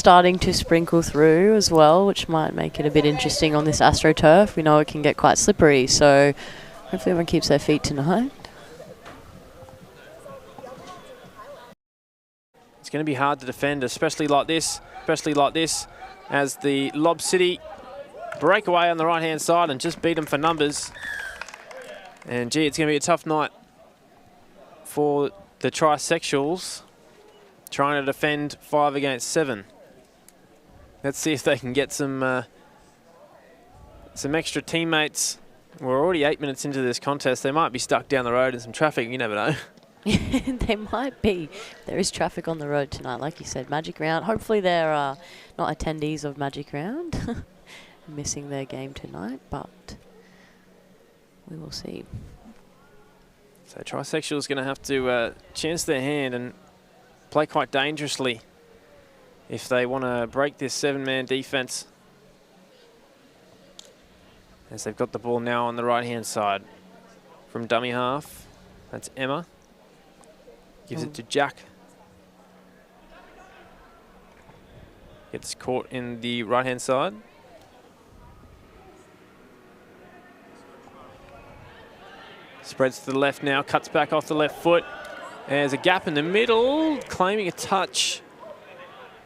starting to sprinkle through as well, which might make it a bit interesting on this AstroTurf. We know it can get quite slippery, so hopefully everyone keeps their feet tonight. It's going to be hard to defend, especially like this, as the Lob City break away on the right-hand side and just beat them for numbers. And gee, it's going to be a tough night for the trisexuals, trying to defend 5 against 7. Let's see if they can get some extra teammates. We're already 8 minutes into this contest. They might be stuck down the road in some traffic. You never know. They might be. There is traffic on the road tonight, like you said. Magic Round. Hopefully they're not attendees of Magic Round, missing their game tonight, but we will see. So Trisexual's going to have to chance their hand and play quite dangerously if they want to break this 7-man defense. As they've got the ball now on the right-hand side from dummy half. That's Emma. Gives it to Jack. Gets caught in the right-hand side. Spreads to the left now, cuts back off the left foot. There's a gap in the middle. Claiming a touch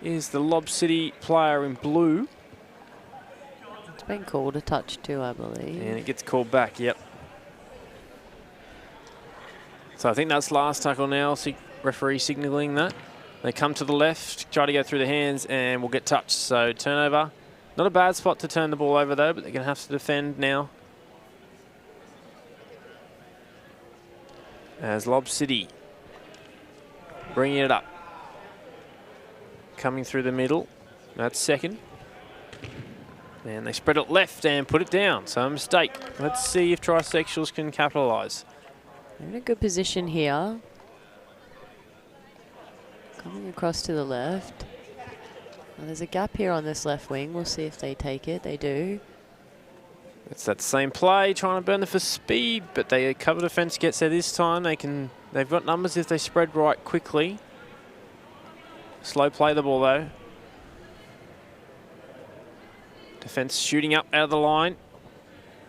is the Lob City player in blue. It's been called a touch too, I believe. And it gets called back, yep. So I think that's last tackle now. Referee signalling that. They come to the left, try to go through the hands, and will get touched. So turnover. Not a bad spot to turn the ball over, though, but they're going to have to defend now. As Lob City bringing it up. Coming through the middle. That's second. And they spread it left and put it down. So a mistake. Let's see if Trisexuals can capitalise. They're in a good position here. Coming across to the left. Now there's a gap here on this left wing. We'll see if they take it. They do. It's that same play, trying to burn it for speed, but they cover defence gets there this time. They've got numbers if they spread right quickly. Slow play the ball though. Defence shooting up out of the line,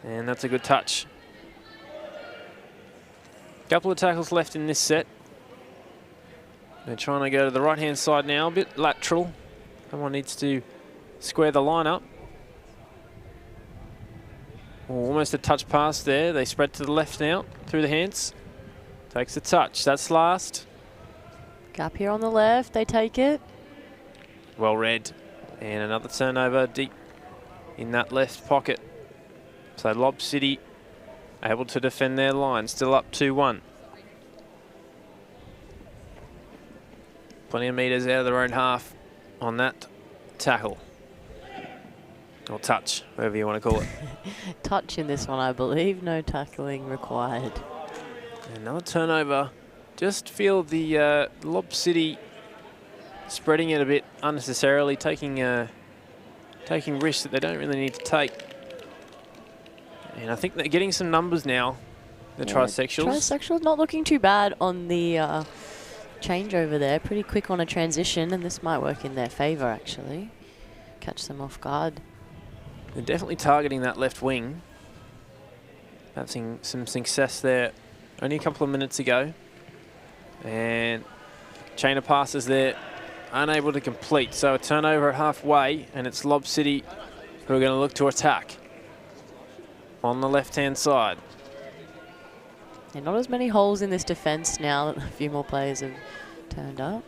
and that's a good touch. Couple of tackles left in this set. They're trying to go to the right-hand side now, a bit lateral. Someone needs to square the line up. Almost a touch pass there. They spread to the left now, through the hands. Takes a touch. That's last. Gap here on the left. They take it. Well read. And another turnover deep in that left pocket. So Lob City able to defend their line. Still up 2-1. Plenty of metres out of their own half on that tackle. Or touch, whatever you want to call it. Touch in this one, I believe. No tackling required. Another turnover. Just feel the Lob City spreading it a bit unnecessarily, taking risks that they don't really need to take. And I think they're getting some numbers now, the Trisexuals. Trisexuals not looking too bad on the changeover there. Pretty quick on a transition, and this might work in their favour, actually. Catch them off guard. They're definitely targeting that left wing. Having some success there only a couple of minutes ago. And chain of passes there, unable to complete. So a turnover at halfway, and it's Lob City who are going to look to attack on the left-hand side. Yeah, not as many holes in this defence now that a few more players have turned up.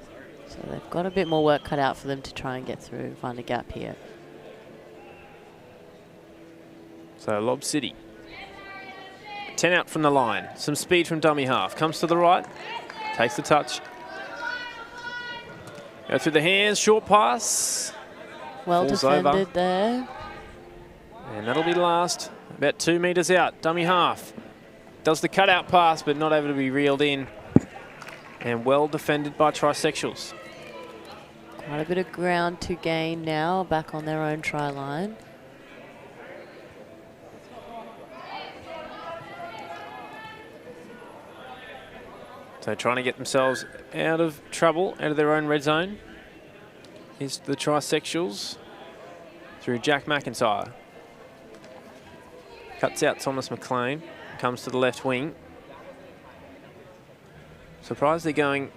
So they've got a bit more work cut out for them to try and get through and find a gap here. So Lob City, 10 out from the line. Some speed from dummy half. Comes to the right, takes the touch. Go through the hands, short pass. Well defended over there. And that'll be last. About 2 metres out, dummy half. Does the cutout pass, but not able to be reeled in. And well defended by Trisexuals. Quite a bit of ground to gain now, back on their own try line. So trying to get themselves out of trouble, out of their own red zone. is the trisexuals through Jack McIntyre. Cuts out Thomas McLean, comes to the left wing. Surprised they're going,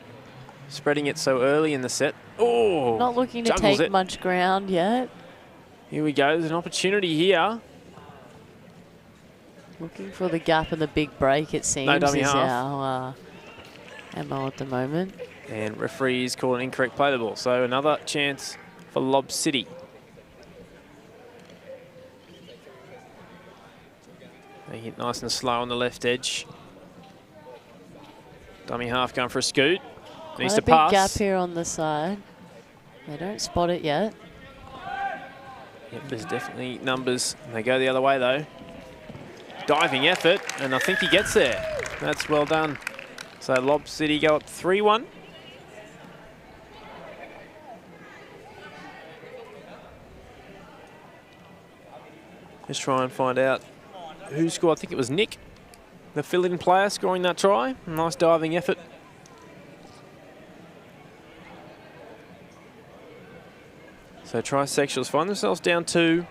spreading it so early in the set. Oh! Not looking to take much ground yet. Here we go, there's an opportunity here. Looking for the gap and the big break, it seems, no dummy is half. our MO at the moment. And referees call an incorrect play the ball. So another chance for Lob City. They hit nice and slow on the left edge. Dummy half going for a scoot. Needs to pass. Quite a big gap here on the side. They don't spot it yet. Yep, there's definitely numbers. They go the other way though. Diving effort, and I think he gets there. That's well done. So Lob City go up 3-1. Let's try and find out who scored. I think it was Nick, the fill-in player, scoring that try. Nice diving effort. So trisexuals find themselves down 2.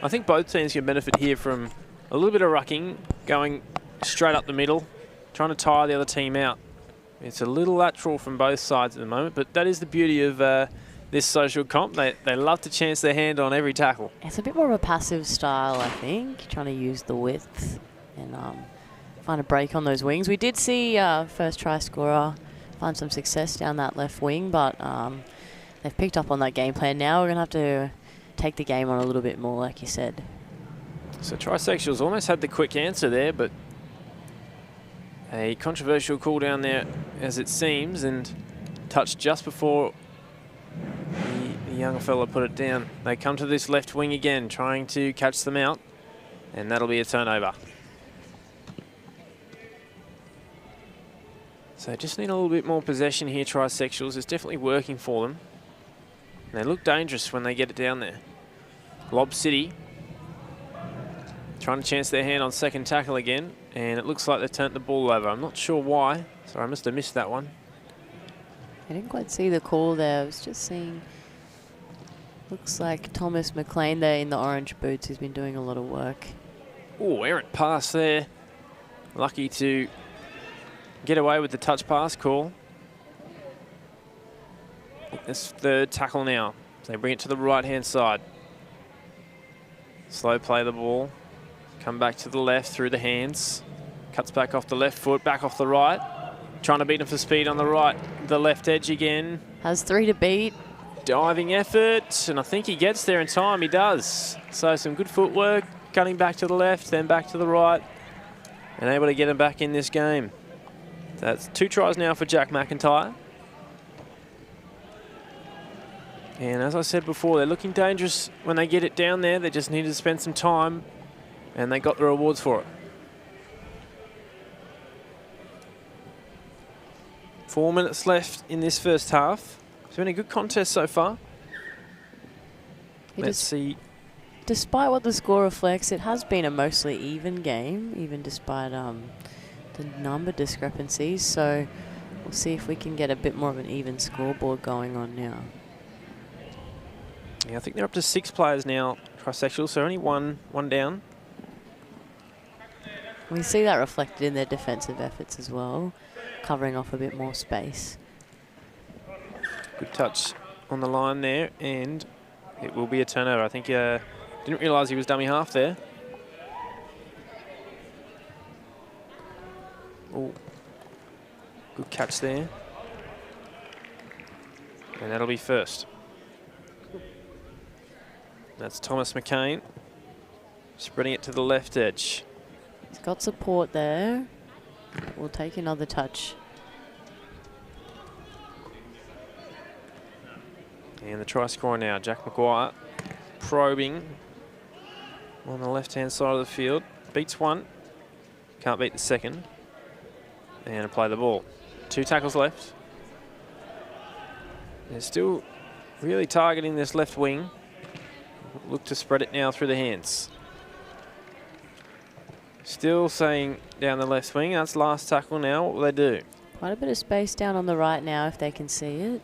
I think both teams can benefit here from a little bit of rucking, going straight up the middle, trying to tire the other team out. It's a little lateral from both sides at the moment, but that is the beauty of this social comp. They love to chance their hand on every tackle. It's a bit more of a passive style, I think, trying to use the width and find a break on those wings. We did see first try scorer find some success down that left wing, but they've picked up on that game plan. Now we're going to have to take the game on a little bit more, like you said. So trisexuals almost had the quick answer there, but a controversial call down there as it seems, and touched just before the young fella put it down. They come to this left wing again, trying to catch them out, and that'll be a turnover. So just need a little bit more possession here, trisexuals. It's definitely working for them. And they look dangerous when they get it down there. Lob City trying to chance their hand on second tackle again, and it looks like they've turned the ball over. I'm not sure why. Sorry, I must have missed that one. I didn't quite see the call there. I was just seeing, looks like Thomas McLean there in the orange boots who's been doing a lot of work. Oh, errant pass there. Lucky to get away with the touch pass call. This third tackle now. So they bring it to the right-hand side. Slow play the ball. Come back to the left through the hands. Cuts back off the left foot, back off the right. Trying to beat him for speed on the right, the left edge again. Has 3 to beat. Diving effort, and I think he gets there in time. He does. So some good footwork, cutting back to the left, then back to the right, and able to get him back in this game. That's 2 tries now for Jack McIntyre. And as I said before, they're looking dangerous when they get it down there. They just need to spend some time, and they got the rewards for it. 4 minutes left in this first half. It's been a good contest so far. Let's see. Despite what the score reflects, it has been a mostly even game, even despite the number discrepancies. So we'll see if we can get a bit more of an even scoreboard going on now. Yeah, I think they're up to 6 players now, trisexual, so only one down. We see that reflected in their defensive efforts as well, covering off a bit more space. Good touch on the line there, and it will be a turnover. I think didn't realise he was dummy half there. Oh, good catch there. And that'll be first. That's Thomas McCain, spreading it to the left edge. He's got support there. We'll take another touch. And the try scorer now, Jack Maguire, probing on the left-hand side of the field. Beats one, can't beat the second. And play the ball. 2 tackles left. They're still really targeting this left wing. Look to spread it now through the hands. Still saying down the left wing, that's last tackle now. What will they do? Quite a bit of space down on the right now if they can see it.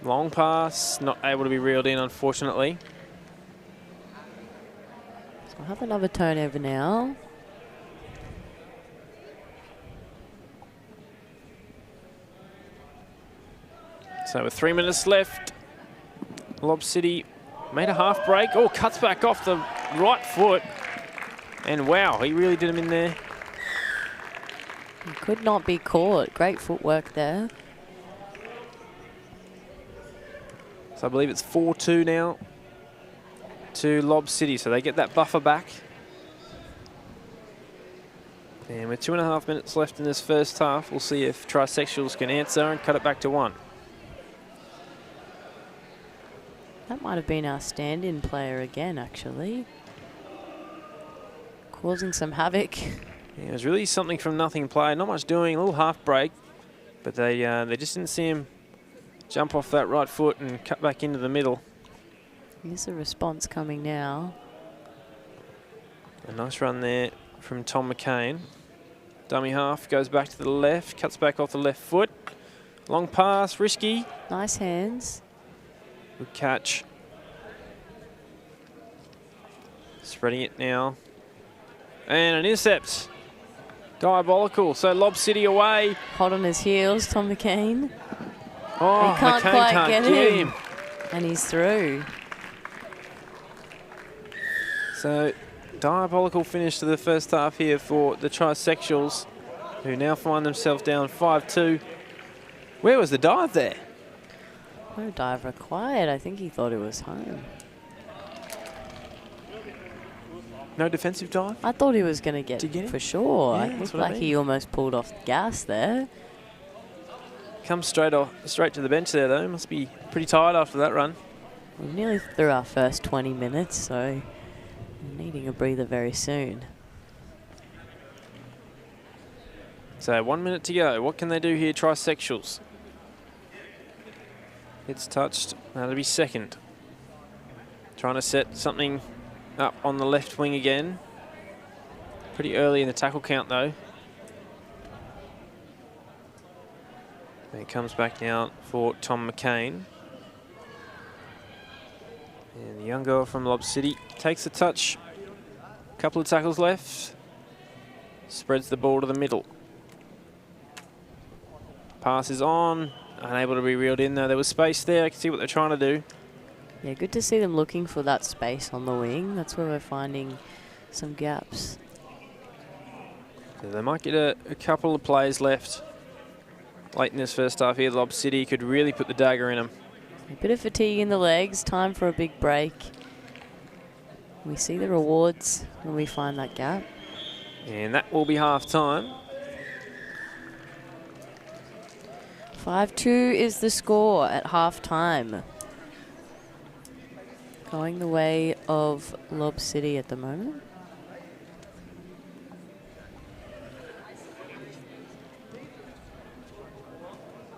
Long pass, not able to be reeled in, unfortunately. So we'll have another turnover now. So with 3 minutes left, Lob City made a half break. Oh, cuts back off the right foot. And wow, he really did him in there. He could not be caught. Great footwork there. So I believe it's 4-2 now to Lob City. So they get that buffer back. And with 2.5 minutes left in this first half, we'll see if Trisexuals can answer and cut it back to 1. That might have been our stand-in player again, actually. Causing some havoc. Yeah, it was really something from nothing play. Not much doing, a little half break. But they just didn't see him jump off that right foot and cut back into the middle. Here's a response coming now. A nice run there from Tom McCain. Dummy half, goes back to the left, cuts back off the left foot. Long pass, risky. Nice hands. Good catch. Spreading it now. And an intercept. Diabolical. So Lob City away. Hot on his heels, Tom McCain. Oh, he can't McCain quite can't get him. And he's through. So diabolical finish to the first half here for the Trisexuals, who now find themselves down 5-2. Where was the dive there? No dive required. I think he thought it was home. No defensive dive? I thought he was going to get it for sure. Yeah, It looked like he almost pulled off the gas there. Comes straight to the bench there, though. Must be pretty tired after that run. We're nearly through our first 20 minutes, so we're needing a breather very soon. So 1 minute to go. What can they do here, Trisexuals? It's touched. That'll be second. Trying to set something up on the left wing again. Pretty early in the tackle count, though. And it comes back now for Tom McCain. And the young girl from Lob City takes a touch. Couple of tackles left. Spreads the ball to the middle. Pass is on. Unable to be reeled in, though. There was space there. I can see what they're trying to do. Yeah, good to see them looking for that space on the wing. That's where we're finding some gaps. So they might get a couple of plays left late in this first half here. Lob City could really put the dagger in them. A bit of fatigue in the legs. Time for a big break. We see the rewards when we find that gap. And that will be half time. 5-2 is the score at half time. Going the way of Lob City at the moment.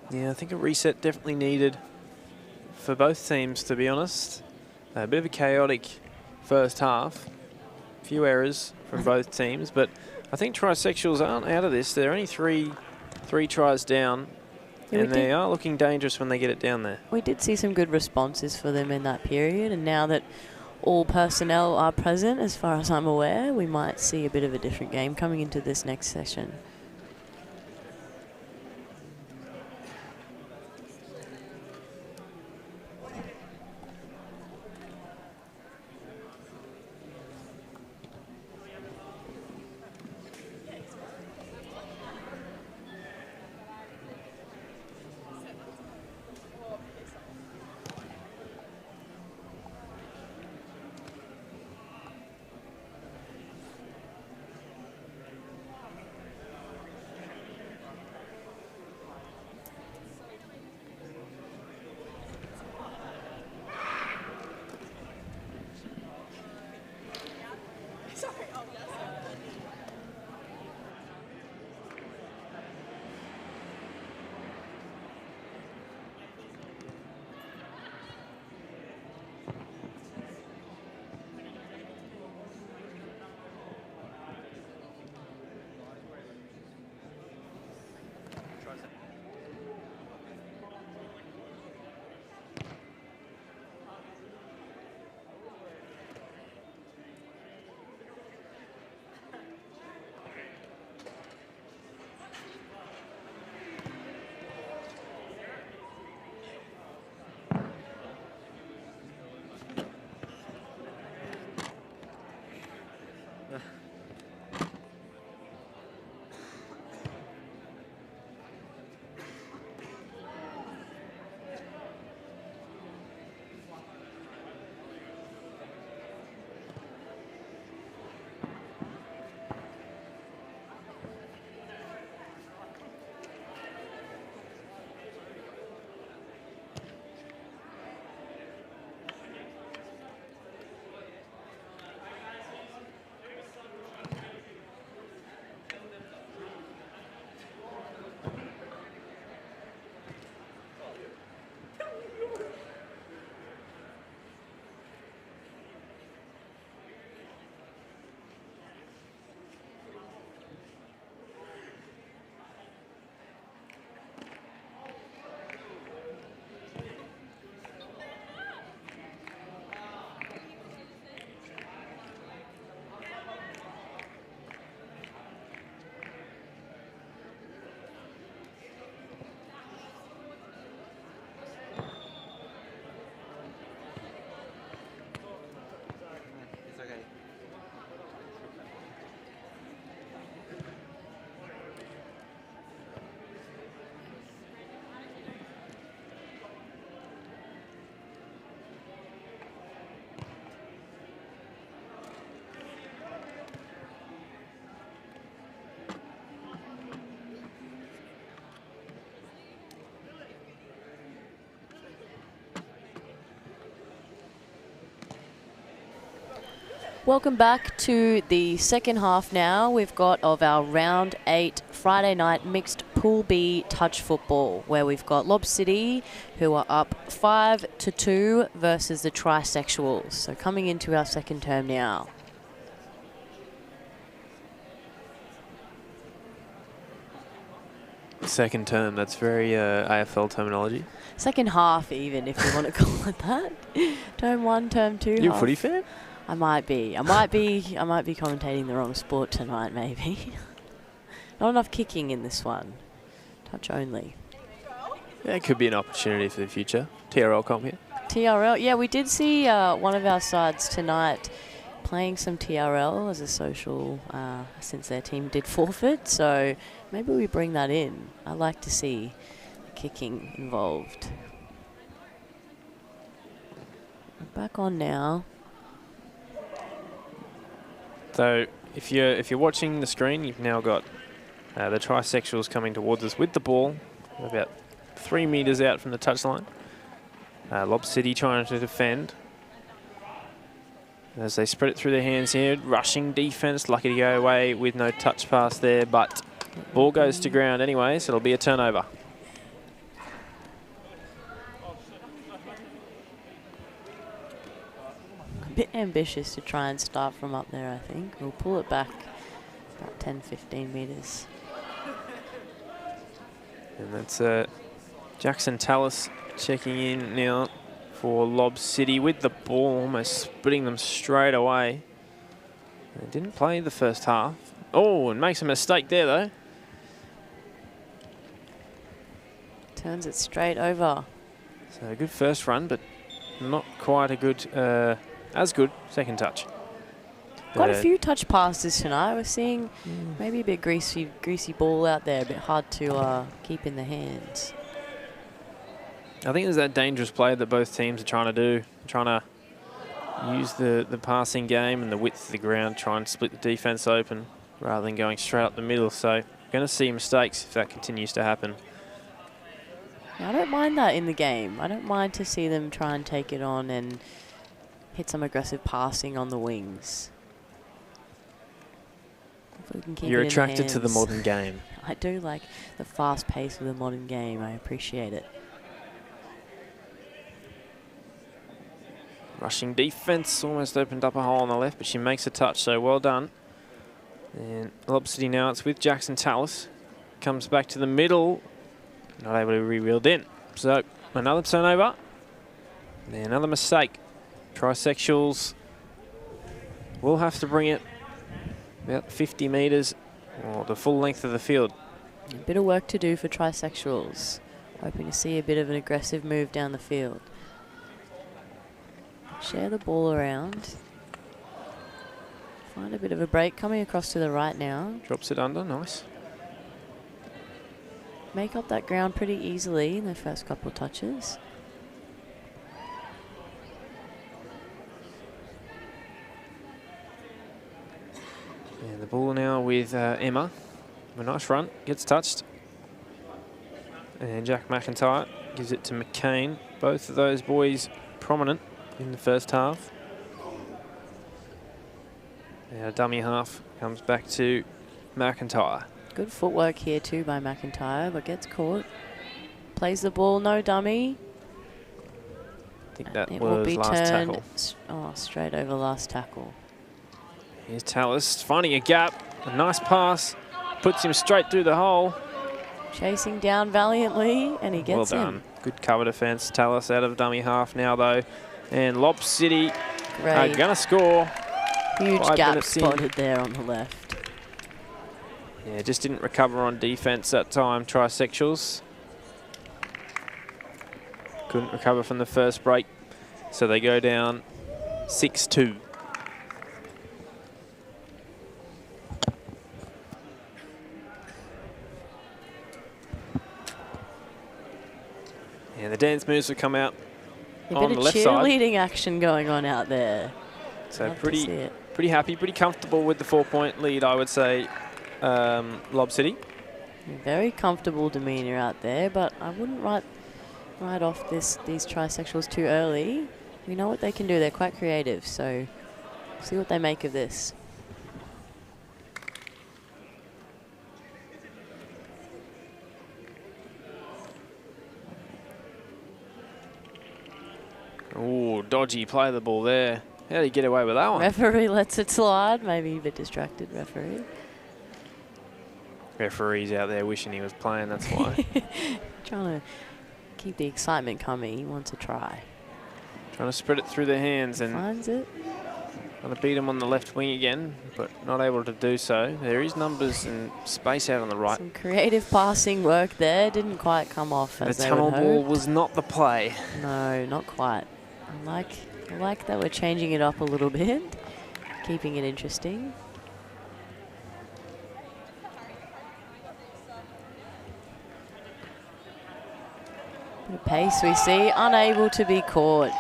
Yeah, I think a reset definitely needed for both teams, to be honest. A bit of a chaotic first half. A few errors from both teams, but I think Trisexuals aren't out of this. They're only three tries down, Yeah, and they are looking dangerous when they get it down there. We did see some good responses for them in that period, and now that all personnel are present, as far as I'm aware, we might see a bit of a different game coming into this next session. Welcome back to the second half now. We've got of our round 8 Friday night mixed Pool B touch football, where we've got Lob City, who are up 5-2 versus the Trisexuals. So coming into our second term now. Second term, that's very AFL terminology. Second half even, if you want to call it that. Term 1, term 2. You a footy fan? I might be commentating the wrong sport tonight, maybe. Not enough kicking in this one. Touch only. Yeah, it could be an opportunity for the future. TRL comp here. TRL, yeah, we did see one of our sides tonight playing some TRL as a social, since their team did forfeit. So maybe we bring that in. I like to see the kicking involved. We're back on now. So if you're watching the screen, you've now got the Trisexuals coming towards us with the ball, about 3 metres out from the touchline. Lob City trying to defend. As they spread it through their hands here, rushing defence, lucky to go away with no touch pass there, but ball goes to ground anyway, so it'll be a turnover. A bit ambitious to try and start from up there, I think. We'll pull it back about 10-15 metres. And that's Jackson Tallis checking in now for Lob City with the ball, almost splitting them straight away. They didn't play the first half. Oh, and makes a mistake there, though. Turns it straight over. So a good first run, but not quite a good, as good second touch. Quite a few touch passes tonight. We're seeing maybe a bit greasy ball out there, a bit hard to keep in the hands. I think there's that dangerous play that both teams are trying to do, trying to use the passing game and the width of the ground, try and split the defence open rather than going straight up the middle. So we're going to see mistakes if that continues to happen. I don't mind that in the game. I don't mind to see them try and take it on and hit some aggressive passing on the wings. If we can keep You're it in attracted the to the hands. modern game. I do like the fast pace of the modern game. I appreciate it. Rushing defence, almost opened up a hole on the left, but she makes a touch, so well done. And Lob City now, it's with Jackson Tallis. Comes back to the middle, not able to be reeled in. So another turnover, and another mistake. Trisexuals will have to bring it about 50 metres, or the full length of the field. A bit of work to do for Trisexuals. Hoping to see a bit of an aggressive move down the field. Share the ball around. Find a bit of a break. Coming across to the right now. Drops it under, nice. Make up that ground pretty easily in the first couple of touches. And the ball now with Emma. A nice run, gets touched. And Jack McIntyre gives it to McCain. Both of those boys prominent in the first half. Now dummy half comes back to McIntyre. Good footwork here too by McIntyre, but gets caught. Plays the ball, no dummy. I think that it was will be last turned tackle. Straight over last tackle. Here's Tallis finding a gap. A nice pass. Puts him straight through the hole. Chasing down valiantly, and he gets well done. him. Good cover defence. Tallis out of dummy half now, though. And Lob City are going to score. Huge 5 gap minutes in. spotted there on the left. Yeah, just didn't recover on defence that time, Trisexuals. Couldn't recover from the first break, so they go down 6-2. And the dance moves will come out on the left side. side. Cheerleading action going on out there. So Love to pretty see it. pretty happy, pretty comfortable with the 4-point lead, I would say, Lob City. Very comfortable demeanour out there, but I wouldn't write off these Trisexuals too early. We know what they can do. They're quite creative, so See what they make of this. Oh, dodgy play of the ball there. How did he get away with that one? Referee lets it slide. Maybe a bit distracted, referee. Referee's out there wishing he was playing, that's why. Trying to keep the excitement coming. He wants to try. Trying to spread it through their hands and finds it. Trying to beat him on the left wing again, but not able to do so. There is numbers and space out on the right. Some creative passing work there. Didn't quite come off as they would tunnel ball hoped. was not the play. No, not quite. I like that we're changing it up a little bit, keeping it interesting. Bit of pace we see, unable to be caught.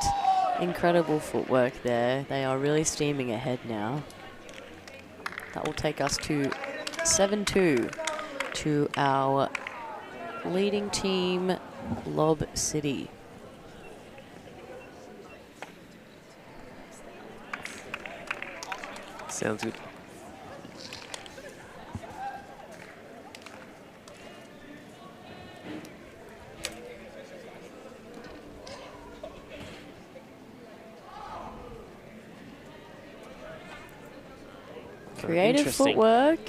Incredible footwork there. They are really steaming ahead now. That will take us to 7-2 to our leading team, Lob City. Sounds good. Creative footwork.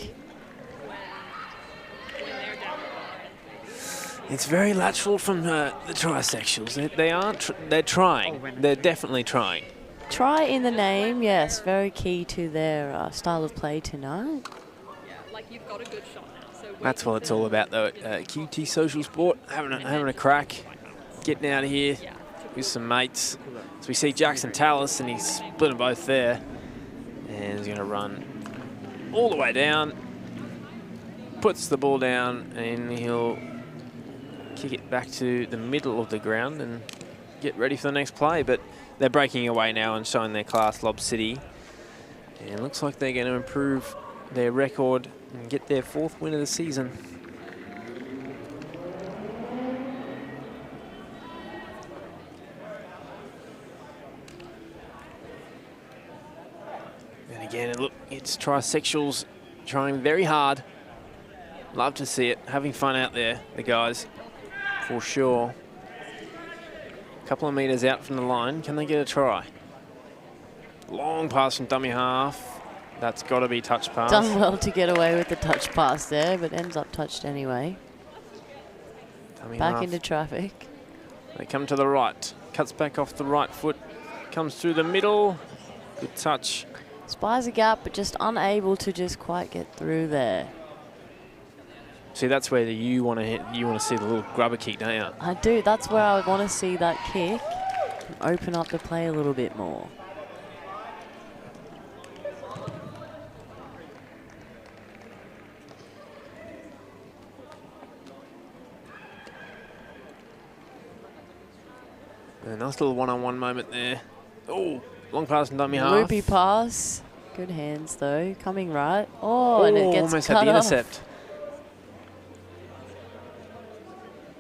It's very lateral from the trisexuals. They aren't. They're trying. They're definitely trying. Try in the name, yes. Very key to their style of play tonight. Like you've got a good shot now. So that's what it's all about, though. QT Social Sport, having a crack, getting out of here with some mates. So we see Jackson Tallis, and he's split them both there, and he's going to run all the way down, puts the ball down, and he'll kick it back to the middle of the ground and get ready for the next play. But they're breaking away now and showing their class, Lob City. And it looks like they're going to improve their record and get their 4th win of the season. And again, look, it's trisexuals trying very hard. Love to see it. Having fun out there, the guys, for sure. A couple of metres out from the line. Can they get a try? Long pass from dummy half. That's got to be touch pass. Done well to get away with the touch pass there, but ends up touched anyway. Dummy back half. into traffic. They come to the right. Cuts back off the right foot. Comes through the middle. Good touch. Spies a gap, but just unable to just quite get through there. See, that's where you want to hit. You want to see the little grubber kick, don't you? I do. That's where I would want to see that kick and open up the play a little bit more. A nice little one-on-one moment there. Oh, long pass and dummy half. Loopy pass. Good hands though. Coming right. Oh, and it gets almost cut had the off. intercept.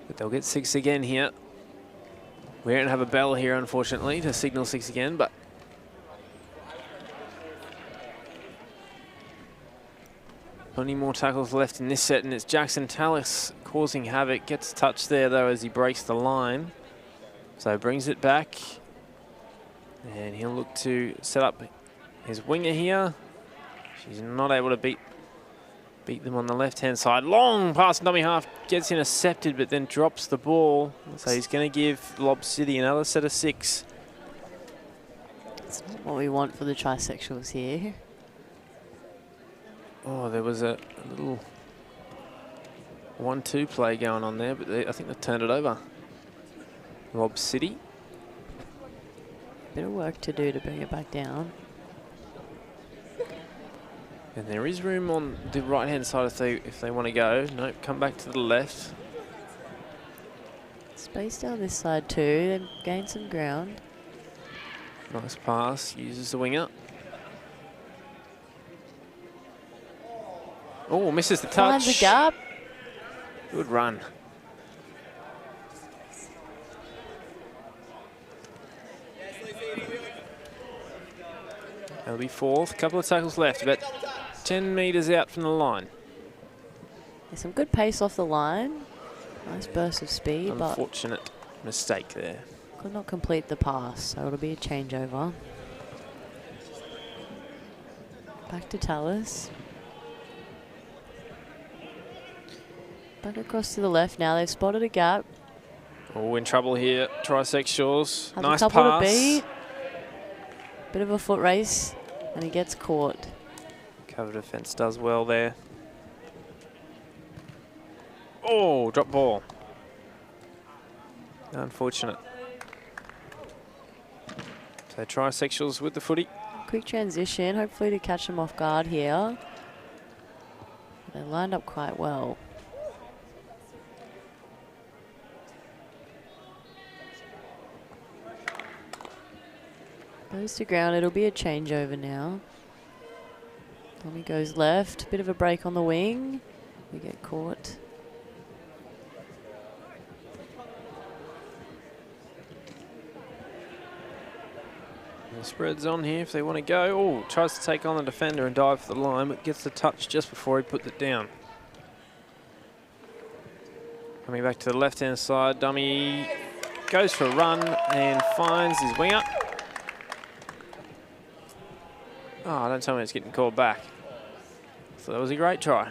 But they'll get 6 again here. We don't have a bell here, unfortunately, to signal 6 again, but plenty more tackles left in this set, and it's Jackson Tallis causing havoc. Gets touched there, though, as he breaks the line. So brings it back, and he'll look to set up his winger here. She's not able to beat them on the left-hand side. Long pass, dummy half, gets intercepted, but then drops the ball. So he's going to give Lob City another set of 6. That's not what we want for the trisexuals here. Oh, there was a little 1-2 play going on there, but I think they've turned it over. Lob City. Bit of work to do to bring it back down. And there is room on the right-hand side if they want to go. Nope, come back to the left. Space down this side too, then gain some ground. Nice pass, uses the winger. Oh, misses the touch. Finds a gap. Good run. That'll be fourth. Couple of tackles left, about 10 metres out from the line. There's some good pace off the line. Nice burst of speed, but Unfortunate mistake there. could not complete the pass, so it'll be a changeover. Back to Tallis. Back across to the left now. They've spotted a gap. Oh, in trouble here. Trisexuals. Has Nice a couple pass. to beat. Bit of a foot race, and he gets caught. Cover defence does well there. Oh, drop ball. Unfortunate. So Trisexuals with the footy. Quick transition, hopefully to catch them off guard here. They lined up quite well. Goes to ground, it'll be a changeover now. Tommy goes left, bit of a break on the wing. We get caught. The spread's on here if they want to go. Oh, tries to take on the defender and dive for the line, but gets the touch just before he puts it down. Coming back to the left-hand side, dummy goes for a run and finds his winger. Oh, don't tell me it's getting called back. So that was a great try.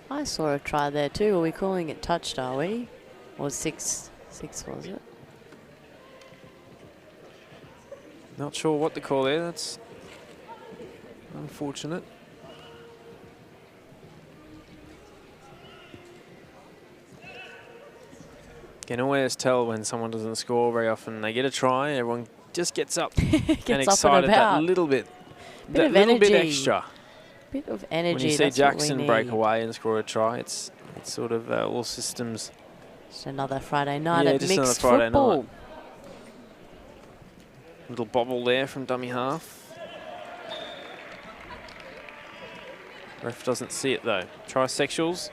I saw a try there too. Are we calling it touched, are we? Or six was it? Not sure what to call there. That's unfortunate. Can always tell when someone doesn't score very often. They get a try, everyone just gets up Gets and up excited about. that little bit. Bit That of little energy. bit extra. Bit of energy. When you see that's what we Jackson break need. away and score a try, it's sort of all systems. Just another Friday night Yeah, at just another mixed Friday football. night. Little bobble there from dummy half. Ref doesn't see it though. Trisexuals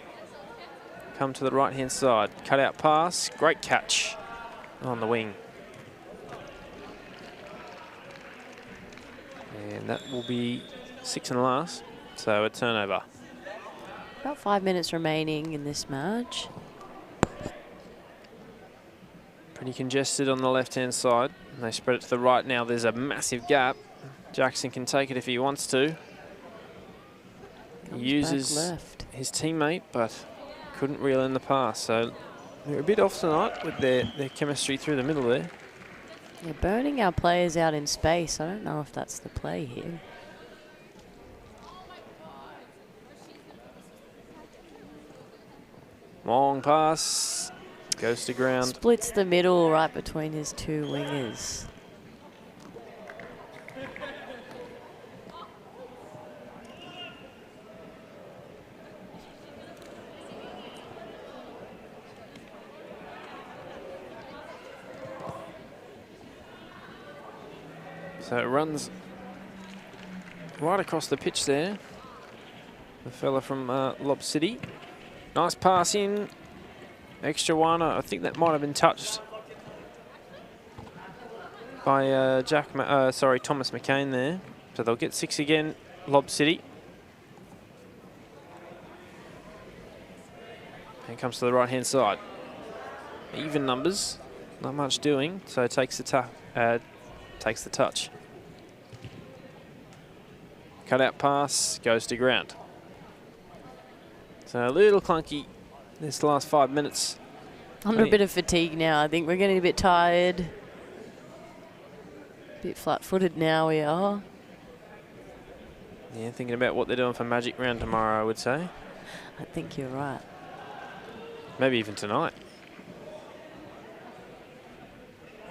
come to the right-hand side. Cut out pass. Great catch on the wing. And that will be 6 and last. So a turnover. About 5 minutes remaining in this match. Pretty congested on the left-hand side. And they spread it to the right now. There's a massive gap. Jackson can take it if he wants to. Comes He uses back left. his teammate, but couldn't reel in the pass. So they're a bit off tonight with their chemistry through the middle there. They're burning our players out in space. I don't know if that's the play here. Long pass. Goes to ground. Splits the middle right between his two wingers. So it runs right across the pitch there. The fella from Lob City. Nice pass in. Extra one. I think that might have been touched by Thomas McCain there. So they'll get 6 again, Lob City. And comes to the right-hand side. Even numbers, not much doing. So takes the touch. Cut out pass, goes to ground. So a little clunky this last 5 minutes. Under a bit of fatigue now. I think we're getting a bit tired. Bit flat-footed now we are. Yeah, thinking about what they're doing for Magic Round tomorrow, I would say. I think you're right. Maybe even tonight.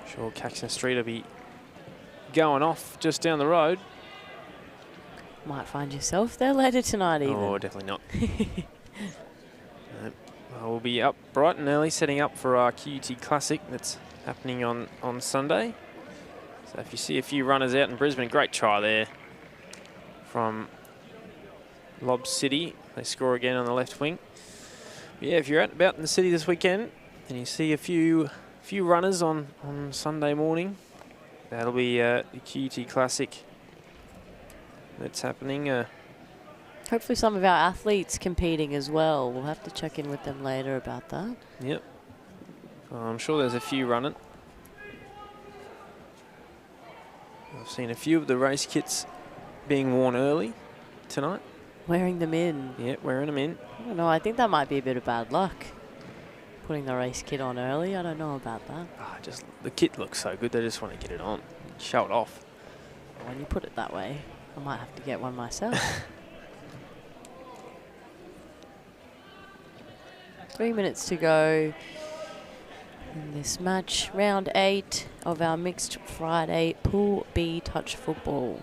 Sure, Caxton Street will be going off just down the road. Might find yourself there later tonight even. Oh, definitely not. Nope. We'll be up bright and early, setting up for our QUT Classic that's happening on Sunday. So if you see a few runners out in Brisbane, great try there from Lob City. They score again on the left wing. But yeah, if you're out and about in the city this weekend and you see a few runners on Sunday morning, that'll be the QUT Classic that's happening. Hopefully some of our athletes competing as well. We'll have to check in with them later about that. Yep. I'm sure there's a few running. I've seen a few of the race kits being worn early tonight. Wearing them in. Yep, wearing them in. I don't know. I think that might be a bit of bad luck. Putting the race kit on early. I don't know about that. Just the kit looks so good. They just want to get it on, show it off. When you put it that way, I might have to get one myself. 3 minutes to go in this match. Round 8 of our mixed Friday Pool B touch football.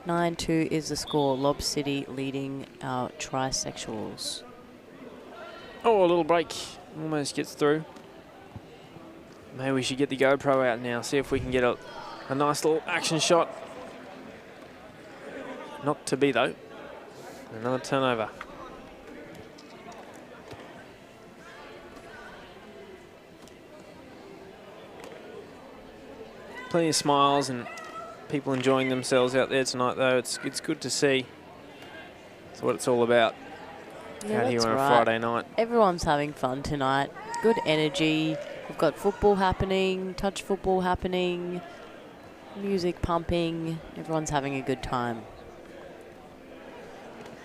9-2 is the score. Lob City leading our trisexuals. Oh, a little break. Almost gets through. Maybe we should get the GoPro out now, see if we can get a nice little action shot. Not to be, though. Another turnover. Plenty of smiles and people enjoying themselves out there tonight, though. It's good to see. That's what it's all about. Yeah, out here on a right. Friday night. Everyone's having fun tonight. Good energy. We've got football happening, touch football happening, music pumping. Everyone's having a good time.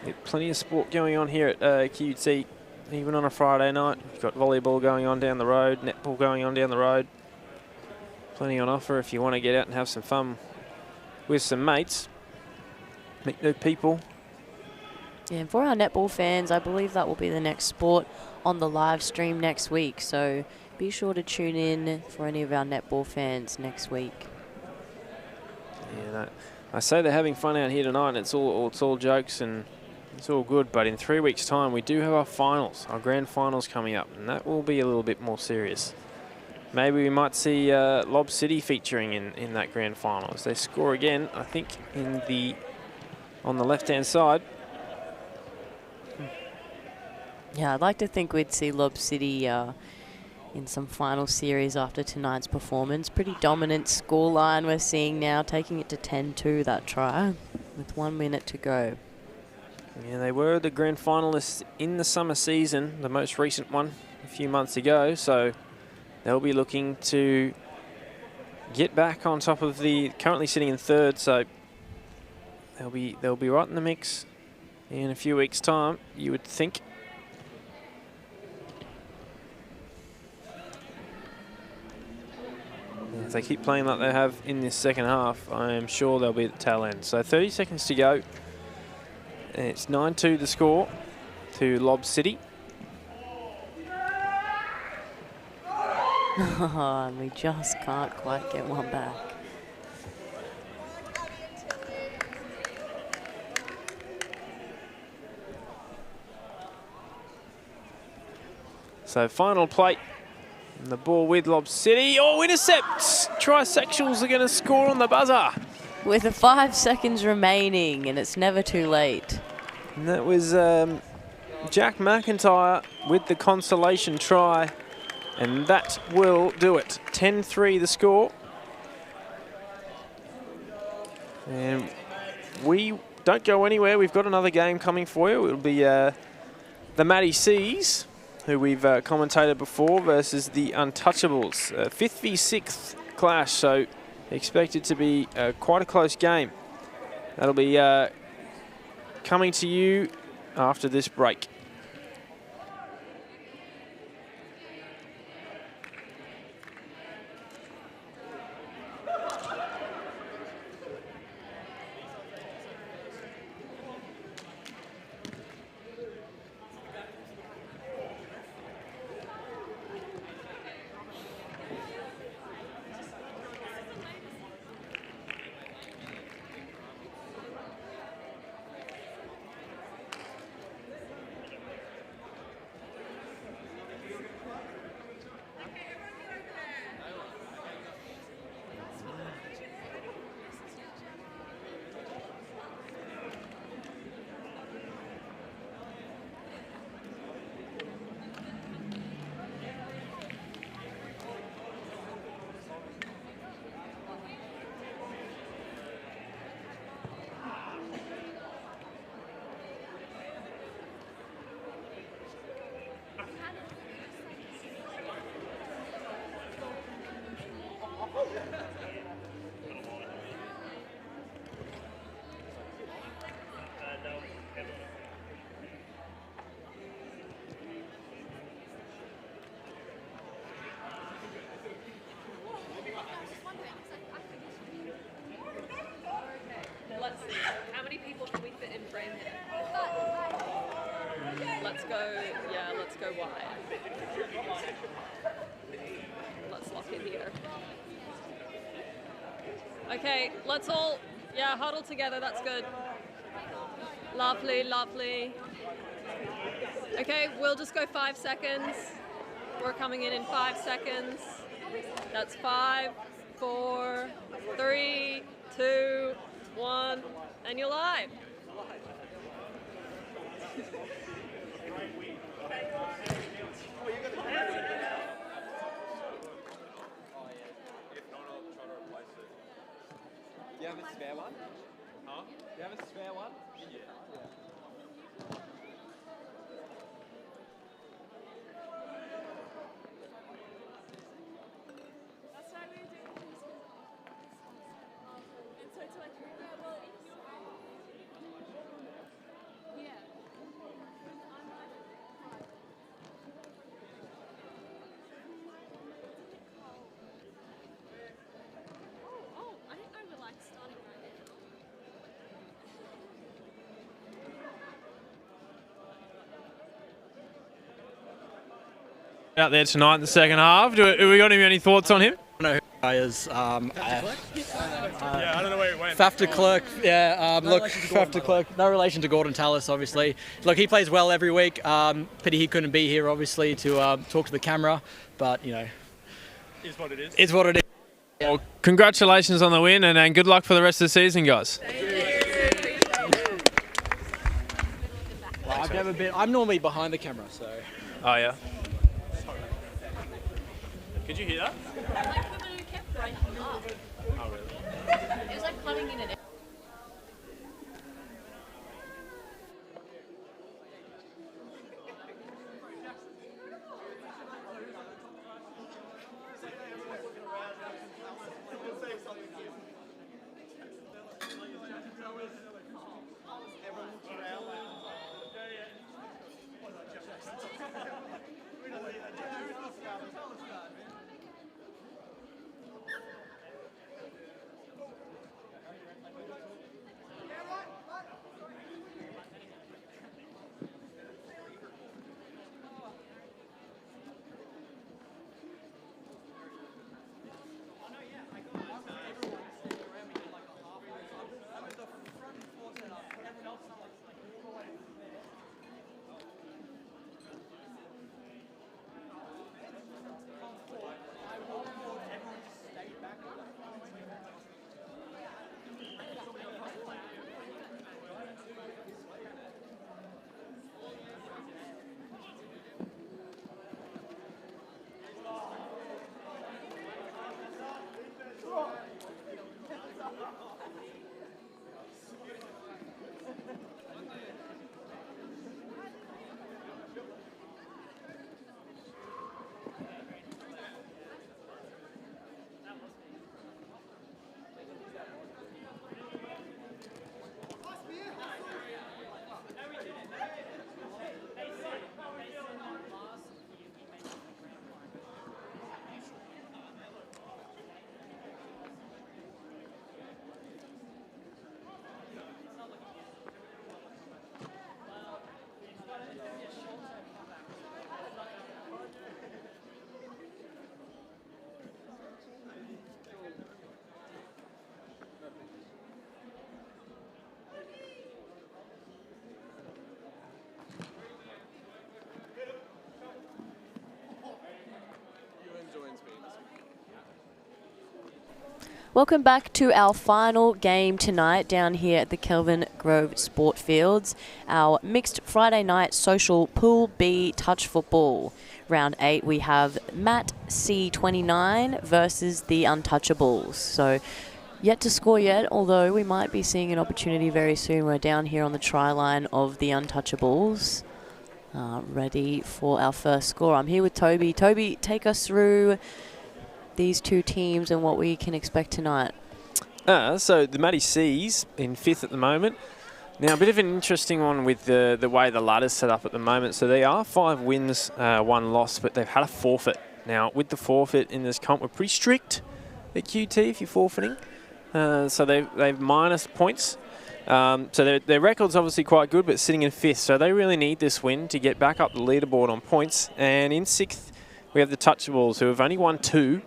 Yeah, plenty of sport going on here at QUT, even on a Friday night. We've got volleyball going on down the road, netball going on down the road. Plenty on offer if you want to get out and have some fun with some mates. Meet new people. Yeah, and for our netball fans, I believe that will be the next sport on the live stream next week. So be sure to tune in for any of our netball fans next week. Yeah, I say they're having fun out here tonight, and it's all jokes and it's all good. But in 3 weeks' time, we do have our finals, our grand finals coming up, and that will be a little bit more serious. Maybe we might see Lob City featuring in that grand final as they score again. I think on the left-hand side. Yeah, I'd like to think we'd see Lob City in some final series after tonight's performance. Pretty dominant scoreline we're seeing now, taking it to 10-2, that try, with 1 minute to go. Yeah, they were the grand finalists in the summer season, the most recent one a few months ago, so they'll be looking to get back on top of the currently sitting in third, so they'll be right in the mix in a few weeks' time, you would think. If they keep playing like they have in this second half, I am sure they'll be at the tail end. So 30 seconds to go. And it's 9-2 the score to Lob City. And we just can't quite get one back. So final plate. And the ball with Lob City. Oh, intercepts! Trisexuals are going to score on the buzzer. With 5 seconds remaining, and it's never too late. And that was Jack McIntyre with the consolation try. And that will do it. 10-3 the score. And we don't go anywhere. We've got another game coming for you. It'll be the Matty Seas, who we've commentated before, versus the Untouchables. 5th v 6th clash, so expected to be quite a close game. That'll be coming to you after this break. Okay, let's all, huddle together. That's good. Lovely, lovely. Okay, we'll just go 5 seconds. We're coming in 5 seconds. That's 5, 4, 3, 2, 1, and you're live. Do you have a spare one? Huh? Do you have a spare one? Yeah. That's why we're doing this. And so it's like, yeah. Oh, I didn't know we're like starting right now. Out there tonight in the second half. Have we got any thoughts on him? I don't know who he is. I don't know where it went. Faf de Klerk, look, Faf de Klerk, no relation to Gordon Tallis, obviously. Look, he plays well every week. Pity he couldn't be here, obviously, to talk to the camera, but, you know. Is what it is. It's what it is. Well, congratulations on the win and good luck for the rest of the season, guys. Well, I'm normally behind the camera, so. Oh, yeah. Could you hear that? Like women who kept breaking up. Oh, really? It was like cutting in and out. Welcome back to our final game tonight down here at the Kelvin Grove Sport Fields. Our mixed Friday night social Pool B touch football. Round 8 we have Matt C29 versus the Untouchables. So yet to score yet, although we might be seeing an opportunity very soon. We're down here on the try line of the Untouchables. Ready for our first score. I'm here with Toby. Toby, take us through these two teams and what we can expect tonight. So the Matty C's in 5th at the moment. Now, a bit of an interesting one with the way the ladder's set up at the moment. So they are 5 wins, 1 loss, but they've had a forfeit. Now, with the forfeit in this comp, we're pretty strict at QT if you're forfeiting. So they've minus points. So their record's obviously quite good, but sitting in 5th. So they really need this win to get back up the leaderboard on points. And in 6th, we have the Touchables, who have only won 2.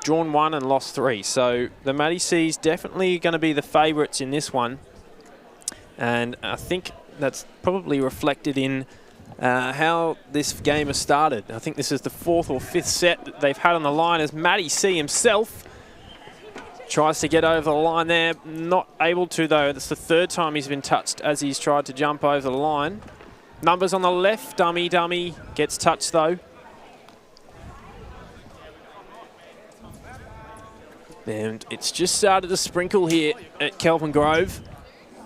drawn 1 and lost 3. So the Matty C's definitely going to be the favourites in this one. And I think that's probably reflected in how this game has started. I think this is the 4th or 5th set that they've had on the line as Matty C himself tries to get over the line there. Not able to, though. That's the 3rd time he's been touched as he's tried to jump over the line. Numbers on the left. Dummy gets touched, though. And it's just started to sprinkle here at Kelvin Grove.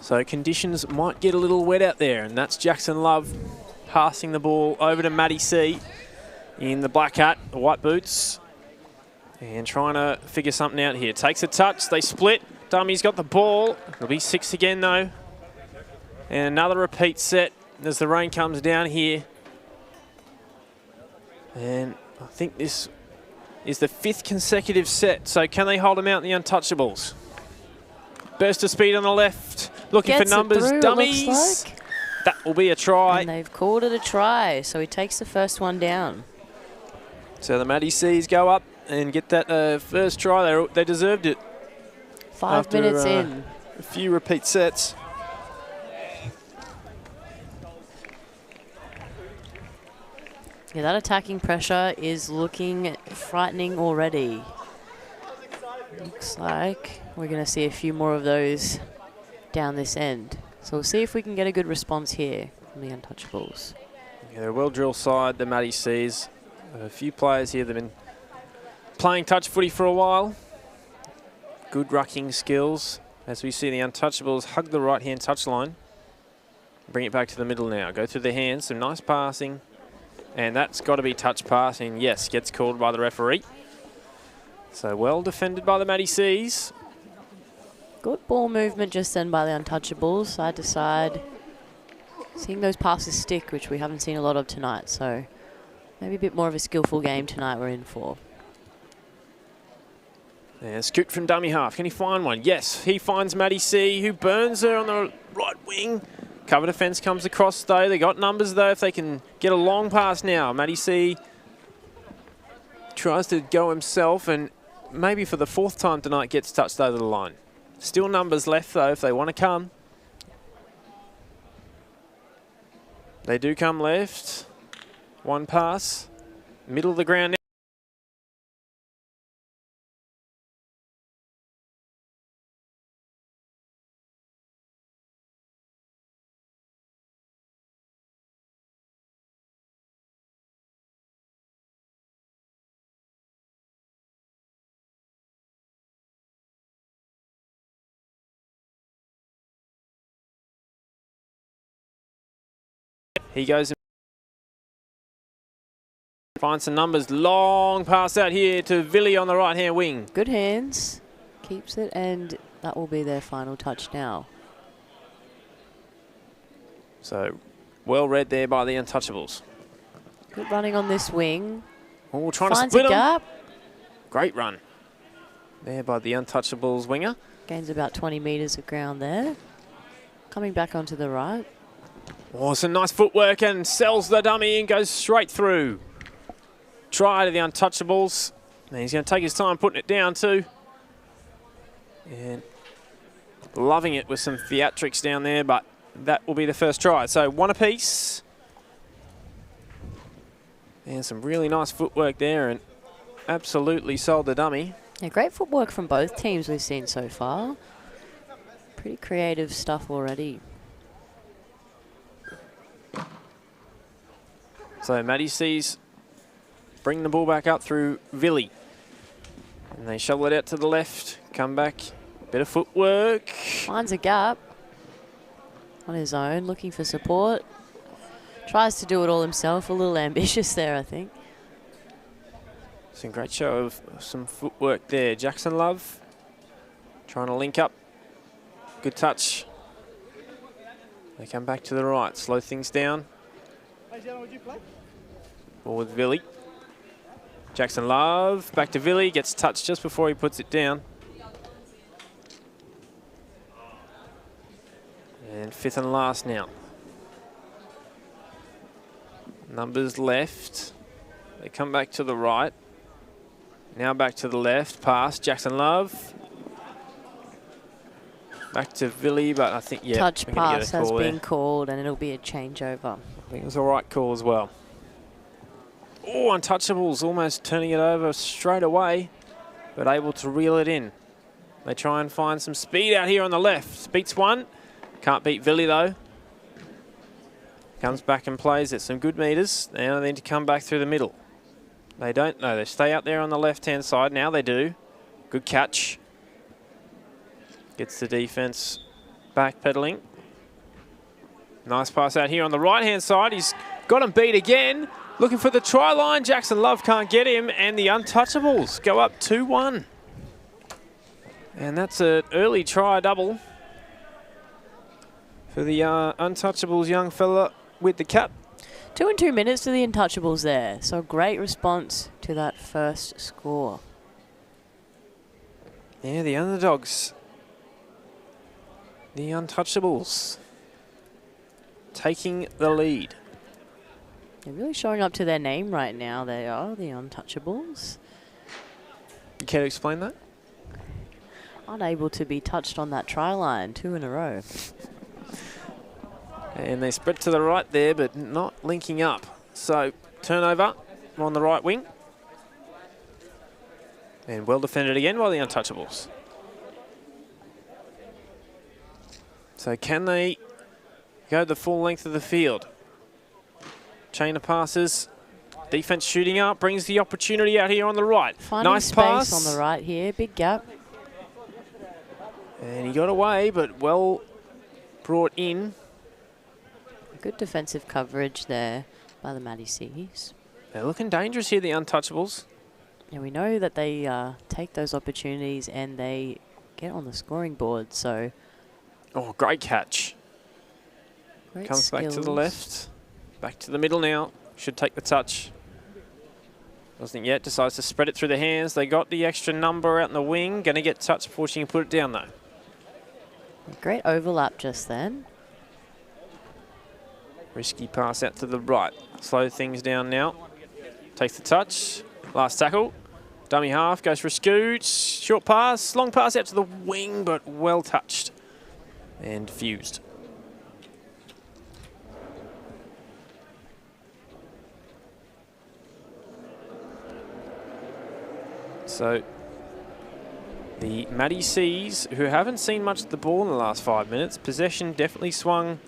So conditions might get a little wet out there. And that's Jackson Love passing the ball over to Matty C in the black hat, the white boots. And trying to figure something out here. Takes a touch, they split. Dummy's got the ball. It'll be 6 again, though. And another repeat set as the rain comes down here. And I think this is the 5th consecutive set. So can they hold them out in the untouchables? Burst of speed on the left. Looking for numbers. Dummies. Like. That will be a try. And they've called it a try. So he takes the first one down. So the Matty C's go up and get that first try. They deserved it. 5 minutes in. A few repeat sets. Yeah, that attacking pressure is looking frightening already. Looks like we're going to see a few more of those down this end. So we'll see if we can get a good response here from the Untouchables. Yeah, they're a well-drilled side, the Matty C's. A few players here that have been playing touch footy for a while. Good rucking skills. As we see the Untouchables hug the right-hand touchline. Bring it back to the middle now. Go through the hands, some nice passing. And that's got to be touch passing. Yes, gets called by the referee. So well defended by the Matty C's. Good ball movement just then by the Untouchables, side to side. Seeing those passes stick, which we haven't seen a lot of tonight. So maybe a bit more of a skillful game tonight we're in for. Yeah, scoot from dummy half. Can he find one? Yes, he finds Matty C, who burns her on the right wing. Cover defence comes across, though. They got numbers, though, if they can get a long pass now. Matty C tries to go himself, and maybe for the 4th time tonight gets touched over the line. Still numbers left, though, if they want to come. They do come left. One pass. Middle of the ground now. He goes and finds some numbers. Long pass out here to Villy on the right-hand wing. Good hands. Keeps it, and that will be their final touch now. So, well read there by the Untouchables. Good running on this wing. Oh, trying to Finds split a them. gap. Great run there by the Untouchables winger. Gains about 20 metres of ground there. Coming back onto the right. Oh, some nice footwork and sells the dummy and goes straight through. Try to the Untouchables. And he's going to take his time putting it down too. And loving it with some theatrics down there, but that will be the first try. So 1 apiece. And some really nice footwork there and absolutely sold the dummy. Yeah, great footwork from both teams we've seen so far. Pretty creative stuff already. So Matty C's bring the ball back up through Villy. And they shovel it out to the left. Come back. Bit of footwork. Finds a gap on his own, looking for support. Tries to do it all himself. A little ambitious there, I think. Some great show of some footwork there. Jackson Love trying to link up. Good touch. They come back to the right. Slow things down. Ball with Villy. Jackson Love back to Villy. Gets touched just before he puts it down. And 5th and last now. Numbers left. They come back to the right. Now back to the left, pass, Jackson Love. Back to Villy, but I think, yeah. Touch we're gonna get pass a has call been there. called, and it'll be a changeover. I think it was the right call as well. Oh, Untouchables almost turning it over straight away, but able to reel it in. They try and find some speed out here on the left. Beats one. Can't beat Villy, though. Comes back and plays it. Some good meters. Now they need to come back through the middle. They don't know. They stay out there on the left-hand side. Now they do. Good catch. Gets the defence backpedaling. Nice pass out here on the right-hand side. He's got him beat again. Looking for the try line. Jackson Love can't get him. And the Untouchables go up 2-1. And that's an early try double for the Untouchables young fella with the cap. 2 and 2 minutes to the Untouchables there. So great response to that first score. Yeah, the underdogs. The Untouchables taking the lead. They're really showing up to their name right now. They are the Untouchables. You care to explain that? Unable to be touched on that try line 2 in a row. And they spread to the right there, but not linking up. So turnover on the right wing. And well defended again by the Untouchables. So can they go the full length of the field? Chain of passes. Defense shooting up, brings the opportunity out here on the right. Finding nice space pass. on the right here, big gap. And he got away, but well brought in. Good defensive coverage there by the Matty C's. They're looking dangerous here, the Untouchables. And we know that they take those opportunities and they get on the scoring board, so... Oh, great catch. Great Comes back to the skills. left. Back to the middle now. Should take the touch. Doesn't yet. Decides to spread it through the hands. They got the extra number out in the wing. Going to get touched before she can put it down, though. Great overlap just then. Risky pass out to the right. Slow things down now. Takes the touch. Last tackle. Dummy half. Goes for a scoot. Short pass. Long pass out to the wing, but well touched. And fused. So the Matty C's, who haven't seen much of the ball in the last 5 minutes, possession definitely swung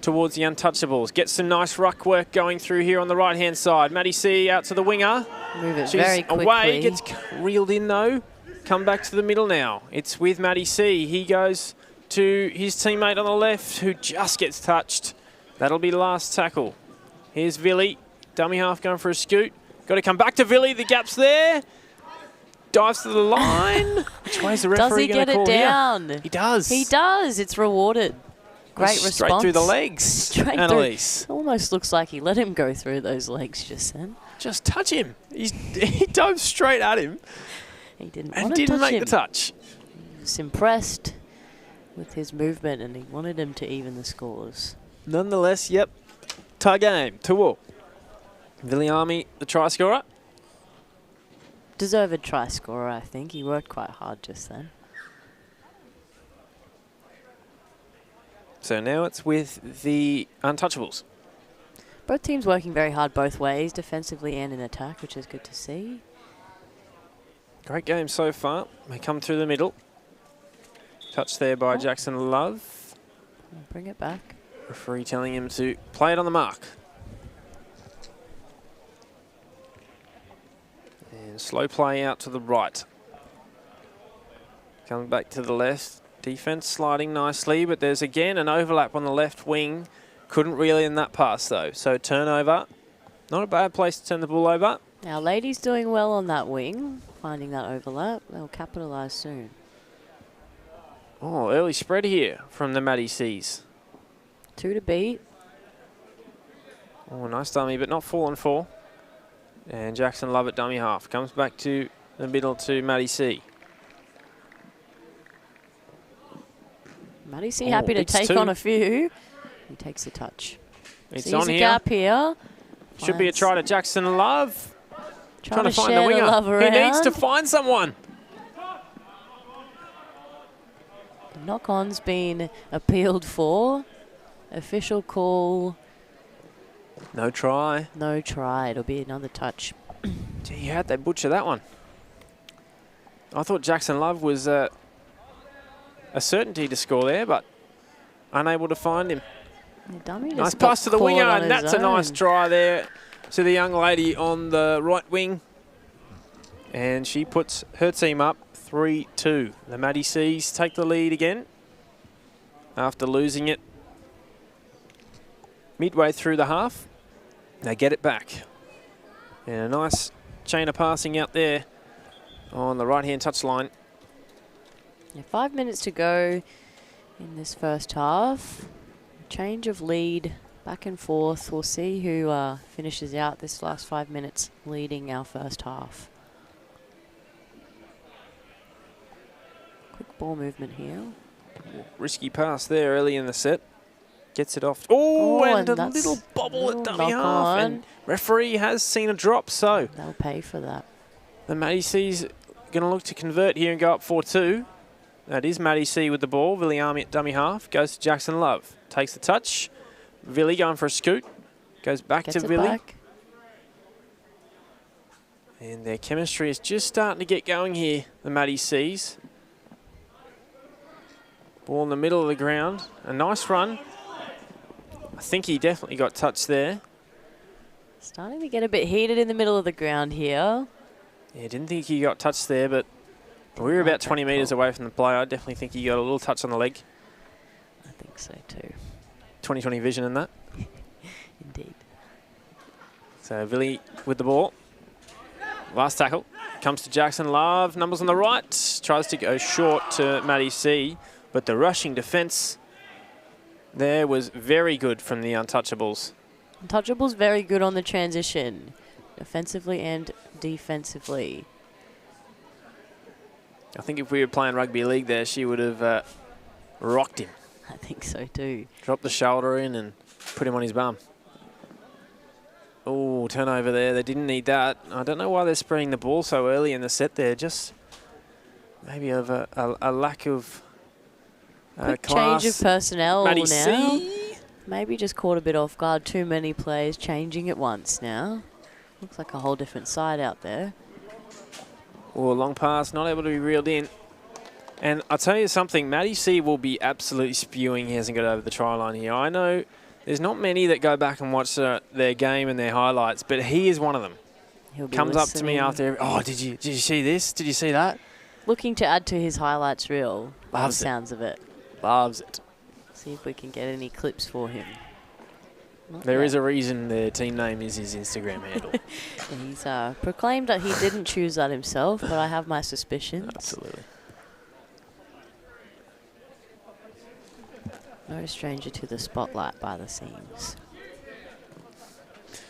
towards the Untouchables. Gets some nice ruck work going through here on the right-hand side. Matty C out to the winger. Move it She's very quickly. away, gets reeled in though. Come back to the middle now. It's with Matty C. He goes to his teammate on the left who just gets touched. That'll be the last tackle. Here's Villy. Dummy half going for a scoot. Got to come back to Villy. The gap's there. Dives to the line. Which way's the referee going to call here? Does he get it down? He does. He does. It's rewarded. Great response. Straight through the legs, Straight Annalise. through. Almost looks like he let him go through those legs just then. Just touch him. He dove straight at him He didn't and want to didn't touch make him. the touch. He was impressed with his movement and he wanted him to even the scores. Nonetheless, yep, tie game, 2-2. Viliami, the try scorer. Deserved try scorer, I think. He worked quite hard just then. So now it's with the Untouchables. Both teams working very hard both ways, defensively and in attack, which is good to see. Great game so far. They come through the middle. Touch there by Jackson Love. Bring it back. Referee telling him to play it on the mark. And slow play out to the right. Coming back to the left. Defense sliding nicely, but there's again an overlap on the left wing. Couldn't reel in that pass though. So turnover. Not a bad place to turn the ball over. Now, ladies doing well on that wing, finding that overlap. They'll capitalise soon. Oh, early spread here from the Matty C's. 2 to beat. Oh, nice dummy, but not 4-on-4. And Jackson Love at dummy half. Comes back to the middle to Matty C. Matty C happy to it's take 2. on a few. He takes a touch. It's Sees on a here. gap here. Should be a try to Jackson Love. Trying to find share the winger. love He needs to around. find someone. Knock-on's been appealed for. Official call. No try. No try. It'll be another touch. Gee, how'd they butcher that one? I thought Jackson Love was a certainty to score there, but unable to find him. The dummy just Nice got pass to the caught winger, on and his that's a nice own. try there to the young lady on the right wing. And she puts her team up 3-2. The Maddie Seas take the lead again after losing it midway through the half. They get it back. And a nice chain of passing out there on the right-hand touchline. Yeah, 5 minutes to go in this first half. Change of lead back and forth. We'll see who finishes out this last 5 minutes leading our first half. Quick ball movement here. Risky pass there early in the set. Gets it off. Oh, and a that's little bobble at little dummy knock half. on. And referee has seen a drop, so They'll pay for that. the Maddie C's going to look to convert here and go up 4-2. That is Maddie C with the ball. Villiami at dummy half. Goes to Jackson Love. Takes the touch. Villy going for a scoot. Goes back Gets to it Villy. back. And their chemistry is just starting to get going here, the Maddie C's. Ball in the middle of the ground. A nice run. I think he definitely got touched there. Starting to get a bit heated in the middle of the ground here. Yeah, didn't think he got touched there, but we were about 20 metres away from the play. I definitely think he got a little touch on the leg. I think so too. 20/20 vision in that. Indeed. So Villy with the ball. Last tackle. Comes to Jackson Love. Numbers on the right. Tries to go short to Maddie C. But the rushing defence there was very good from the Untouchables. Untouchables very good on the transition. Offensively and defensively. I think if we were playing rugby league there, she would have rocked him. I think so too. Dropped the shoulder in and put him on his bum. Oh, turnover there. They didn't need that. I don't know why they're spraying the ball so early in the set there. Just maybe of a lack of Quick class. change of personnel Maddie now. C. Maybe just caught a bit off guard. Too many players changing at once now. Looks like a whole different side out there. Oh, long pass, not able to be reeled in. And I'll tell you something, Maddie C will be absolutely spewing he hasn't got over the try line here. I know there's not many that go back and watch their game and their highlights, but he is one of them. He'll be Comes up to me listening. after, oh, did you see this? Did you see that? Looking to add to his highlights reel. By the Loves it. sounds of it. Loves it. See if we can get any clips for him. Not There yet. is a reason their team name is his Instagram handle. He's proclaimed that he didn't choose that himself, but I have my suspicions. Absolutely. No stranger to the spotlight by the seams.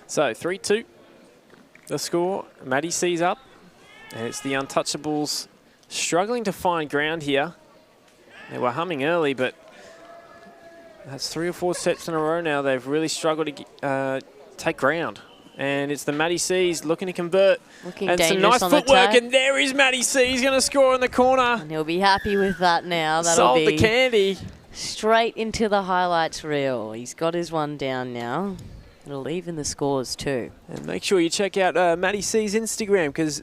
So 3-2, the score. Maddie C's up, and it's the Untouchables struggling to find ground here. They were humming early, but that's 3 or 4 sets in a row now. They've really struggled to take ground. And it's the Maddie C's looking to convert. Looking and some dangerous nice on the footwork, attack. and there is Maddie C. He's going to score in the corner. And he'll be happy with that now. That'll Sold be the candy. straight into the highlights reel. He's got his one down now. It'll even the scores too. And make sure you check out Maddie C's Instagram, because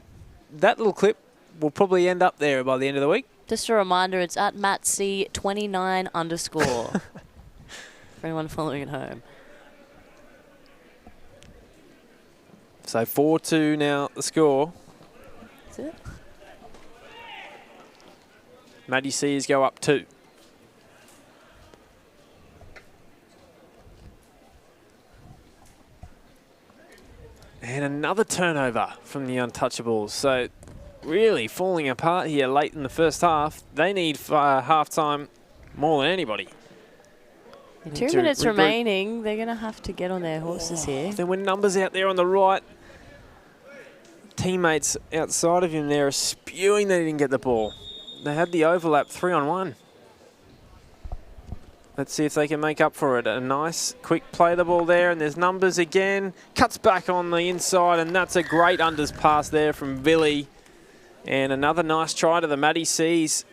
that little clip will probably end up there by the end of the week. Just a reminder, it's at MattC29_ for anyone following at home. So 4-2 now, the score. That's it. Maddie C's go up 2. And another turnover from the Untouchables. So really falling apart here late in the first half. They need half-time more than anybody. Yeah, Need 2 to minutes regroup. remaining. They're going to have to get on their horses here. There were numbers out there on the right. Teammates outside of him there are spewing they didn't get the ball. They had the overlap 3-on-1. Let's see if they can make up for it. A nice, quick play the ball there, and there's numbers again. Cuts back on the inside, and that's a great unders pass there from Billy. And another nice try to the Matty C's.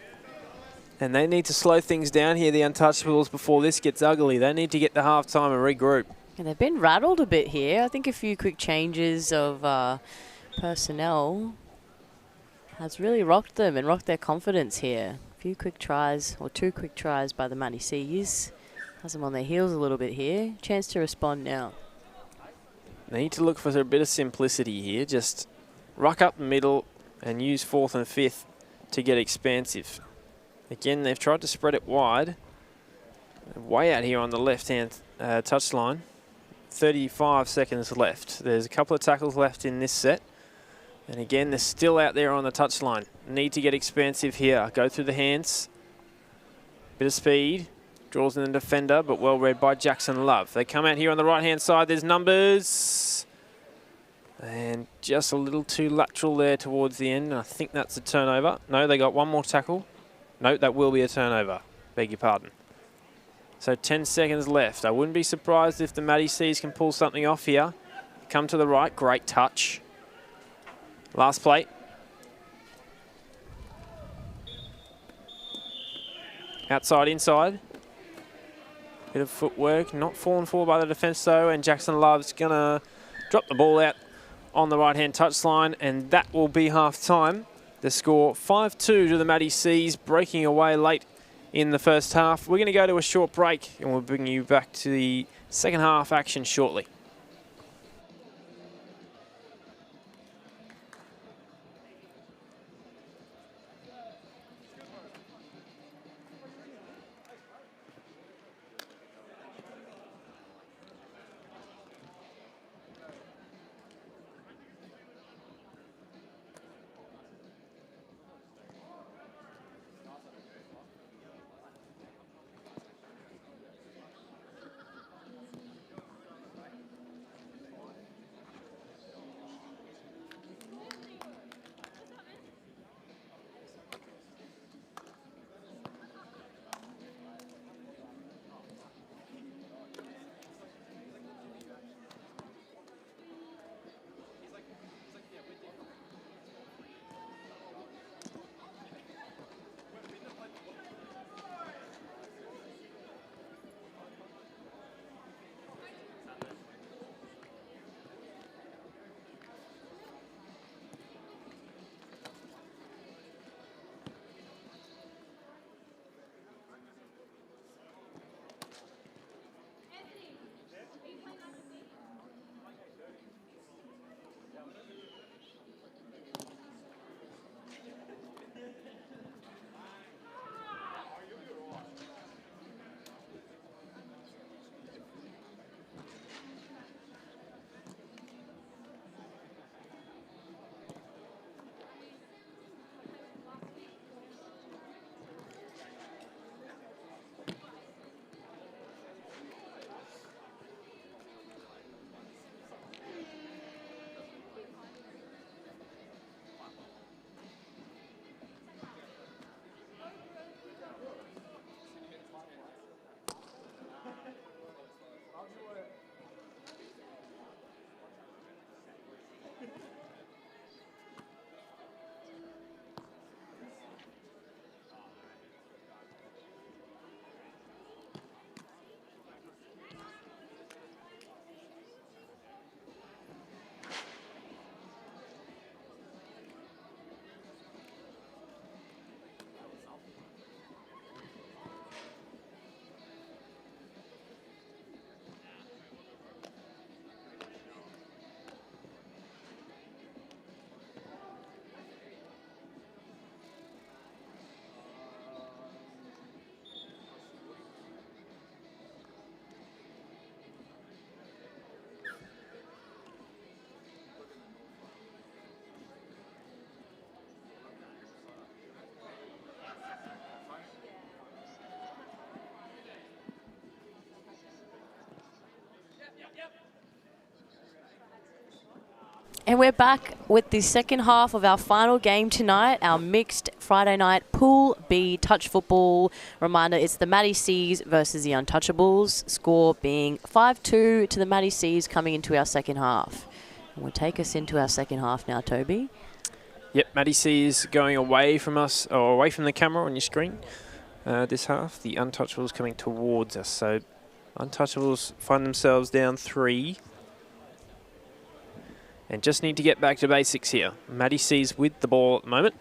And they need to slow things down here, the Untouchables, before this gets ugly. They need to get to halftime and regroup. And they've been rattled a bit here. I think a few quick changes of personnel has really rocked them and rocked their confidence here. A few quick tries, or 2 quick tries by the Matty C's. Has them on their heels a little bit here. Chance to respond now. They need to look for a bit of simplicity here. Just ruck up the middle and use 4th and 5th to get expansive. Again, they've tried to spread it wide. Way out here on the left-hand touchline. 35 seconds left. There's a couple of tackles left in this set. And again, they're still out there on the touchline. Need to get expansive here. Go through the hands. Bit of speed. Draws in the defender, but well read by Jackson Love. They come out here on the right-hand side. There's numbers. And just a little too lateral there towards the end. I think that's a turnover. No, they got one more tackle. No, that will be a turnover. Beg your pardon. So 10 seconds left. I wouldn't be surprised if the Matty C's can pull something off here. Come to the right. Great touch. Last play. Outside, inside. Bit of footwork. Not fallen for by the defence though. And Jackson Love's going to drop the ball out on the right-hand touchline. And that will be half-time. The score 5-2 to the Matty C's, breaking away late in the first half. We're going to go to a short break and we'll bring you back to the second half action shortly. And we're back with the second half of our final game tonight, our mixed Friday night Pool B touch football. Reminder, it's the Matty C's versus the Untouchables. Score being 5-2 to the Matty C's coming into our second half. And we'll take us into our second half now, Toby. Yep, Matty C is going away from us, or away from the camera on your screen this half. The Untouchables coming towards us. So Untouchables find themselves down 3. And just need to get back to basics here. Matty C's with the ball at the moment.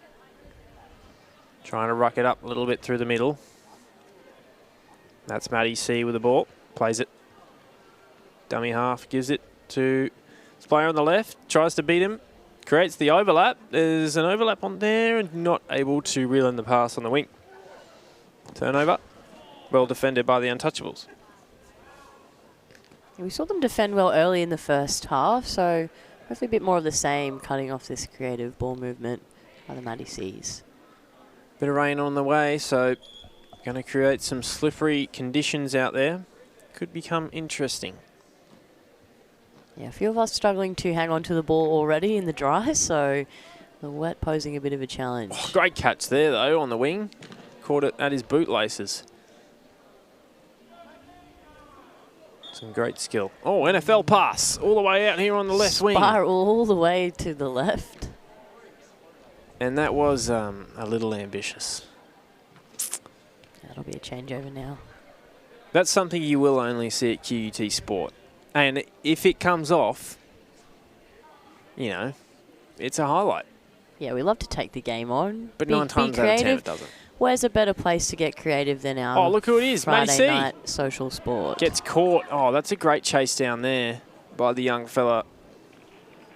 Trying to ruck it up a little bit through the middle. That's Matty C with the ball. Plays it. Dummy half, gives it to his player on the left. Tries to beat him. Creates the overlap. There's an overlap on there and not able to reel in the pass on the wing. Turnover. Well defended by the Untouchables. We saw them defend well early in the first half, so hopefully a bit more of the same, cutting off this creative ball movement by the Matty C's. Bit of rain on the way, so going to create some slippery conditions out there. Could become interesting. Yeah, a few of us struggling to hang on to the ball already in the dry, so the wet posing a bit of a challenge. Oh, great catch there, though, on the wing. Caught it at his bootlaces. Some great skill. Oh, NFL pass all the way out here on the left wing. Spiral all the way to the left. And that was a little ambitious. That'll be a changeover now. That's something you will only see at QUT Sport. And if it comes off, you know, it's a highlight. Yeah, we love to take the game on. But 9 times out of 10 it doesn't. Where's a better place to get creative than our Oh, look who it is, Matty C. Friday night social sport? Gets caught. Oh, that's a great chase down there by the young fella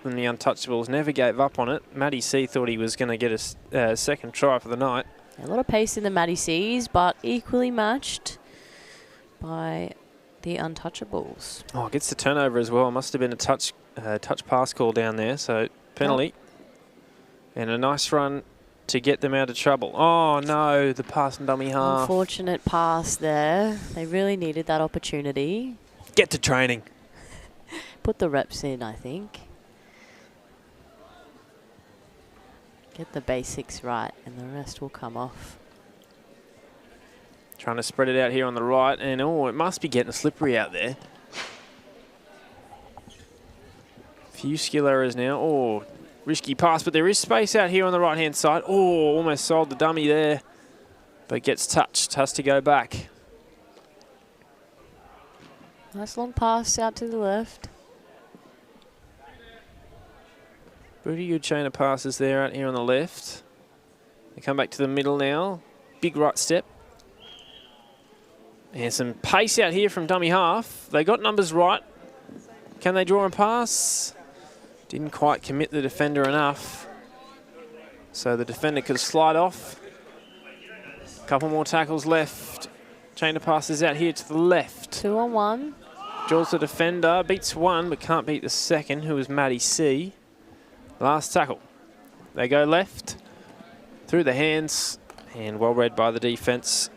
from the Untouchables. Never gave up on it. Matty C thought he was going to get a second try for the night. A lot of pace in the Matty C's, but equally matched by the Untouchables. Oh, gets the turnover as well. Must have been a touch pass call down there, so penalty. Oh. And a nice run to get them out of trouble. Oh, no, the pass and dummy half. Unfortunate pass there. They really needed that opportunity. Get to training. Put the reps in, I think. Get the basics right, and the rest will come off. Trying to spread it out here on the right, and oh, it must be getting slippery out there. Few skill errors now. Oh, risky pass, but there is space out here on the right-hand side. Oh, almost sold the dummy there, but gets touched, has to go back. Nice long pass out to the left. Pretty good chain of passes there out here on the left. They come back to the middle now. Big right step. And some pace out here from dummy half. They got numbers right. Can they draw and pass? Didn't quite commit the defender enough. So the defender could slide off. Couple more tackles left. Chain of passes out here to the left. 2-on-1. Draws the defender, beats one, but can't beat the second, who was Matty C. Last tackle. They go left, through the hands, and well read by the defence.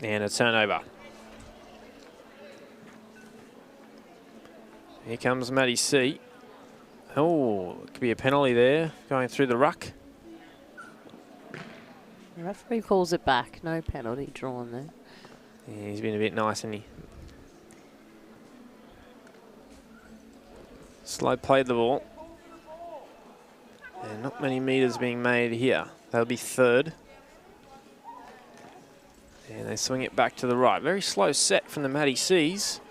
And a turnover. Here comes Matty C. Oh, it could be a penalty there, going through the ruck. The referee calls it back. No penalty drawn there. Yeah, he's been a bit nice, hasn't he? Slow played the ball. And not many metres being made here. They'll be third. And they swing it back to the right. Very slow set from the Matty C's.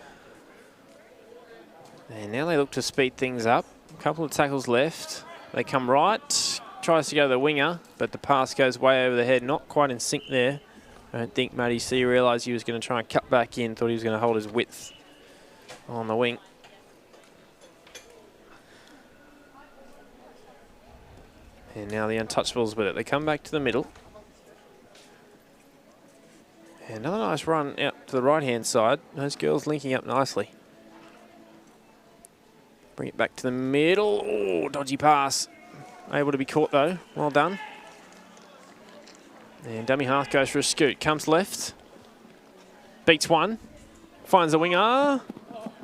And now they look to speed things up. A couple of tackles left. They come right. Tries to go to the winger, but the pass goes way over the head. Not quite in sync there. I don't think Matty C realised he was going to try and cut back in. Thought he was going to hold his width on the wing. And now the Untouchables with it. They come back to the middle. And another nice run out to the right-hand side. Those girls linking up nicely. Bring it back to the middle. Oh, dodgy pass. Able to be caught, though. Well done. And dummy half goes for a scoot. Comes left. Beats one. Finds the winger.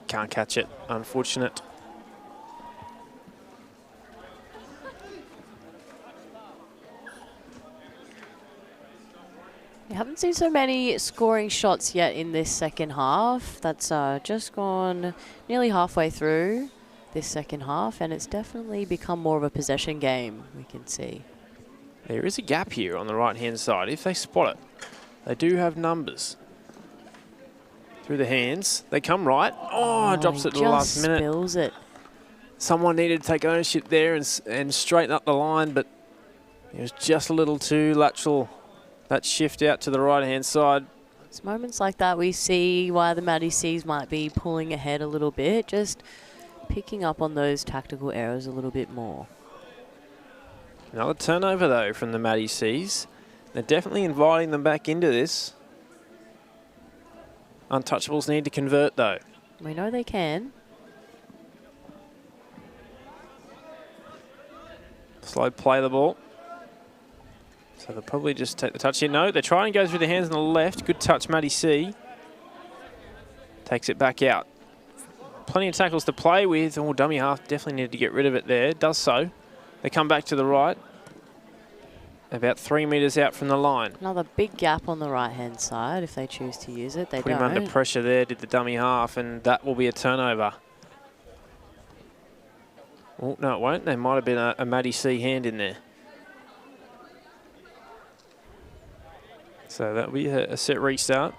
Can't catch it. Unfortunate. We haven't seen so many scoring shots yet in this second half. That's just gone nearly halfway through this second half, and it's definitely become more of a possession game, we can see. There is a gap here on the right-hand side. If they spot it, they do have numbers. Through the hands. They come right. Oh, drops it at the last minute. Spills it. Someone needed to take ownership there and straighten up the line, but it was just a little too lateral. That shift out to the right-hand side. It's moments like that we see why the Maddie Seas might be pulling ahead a little bit, just picking up on those tactical errors a little bit more. Another turnover, though, from the Maddie Seas. They're definitely inviting them back into this. Untouchables need to convert, though. We know they can. Slow play the ball. So they'll probably just take the touch here. No, they try and go through the hands on the left. Good touch, Maddie C. Takes it back out. Plenty of tackles to play with. Oh, dummy half definitely needed to get rid of it there. Does so. They come back to the right. About 3 metres out from the line. Another big gap on the right-hand side if they choose to use it. They Put him don't. under pressure there, did the dummy half, and that will be a turnover. Oh, no, it won't. There might have been a Maddie C hand in there. So that'll be a set restart.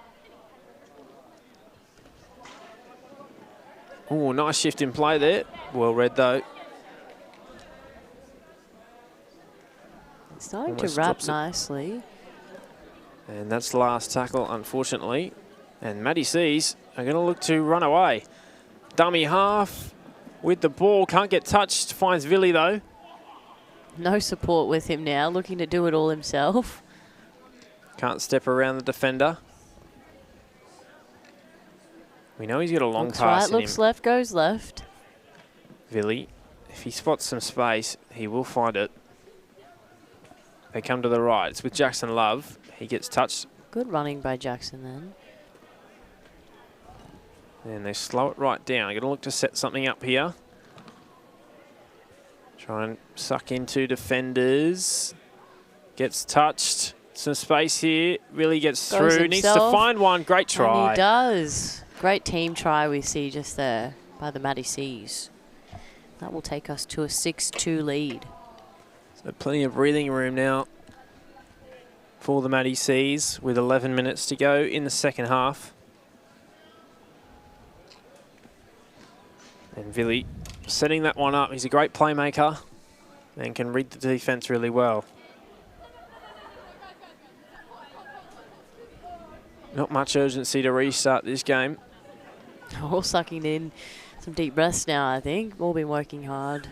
Oh, nice shift in play there. Well read, though. It's starting Almost to wrap drops it. nicely. And that's the last tackle, unfortunately. And Maddie C's are going to look to run away. Dummy half with the ball. Can't get touched. Finds Villy, though. No support with him now, looking to do it all himself. Can't step around the defender. We know he's got a long Looks pass right, in looks him. left, goes left. Villy, if he spots some space, he will find it. They come to the right. It's with Jackson Love. He gets touched. Good running by Jackson then. And they slow it right down. They're going to look to set something up here. Try and suck into defenders. Gets touched. Some space here. Really gets Goes through. Needs to himself. find one. Great try. And he does. Great team try we see just there by the Maddie Seas. That will take us to a 6-2 lead. So plenty of breathing room now for the Maddie Seas with 11 minutes to go in the second half. And Villy setting that one up. He's a great playmaker and can read the defence really well. Not much urgency to restart this game. All sucking in some deep breaths now, I think. All been working hard.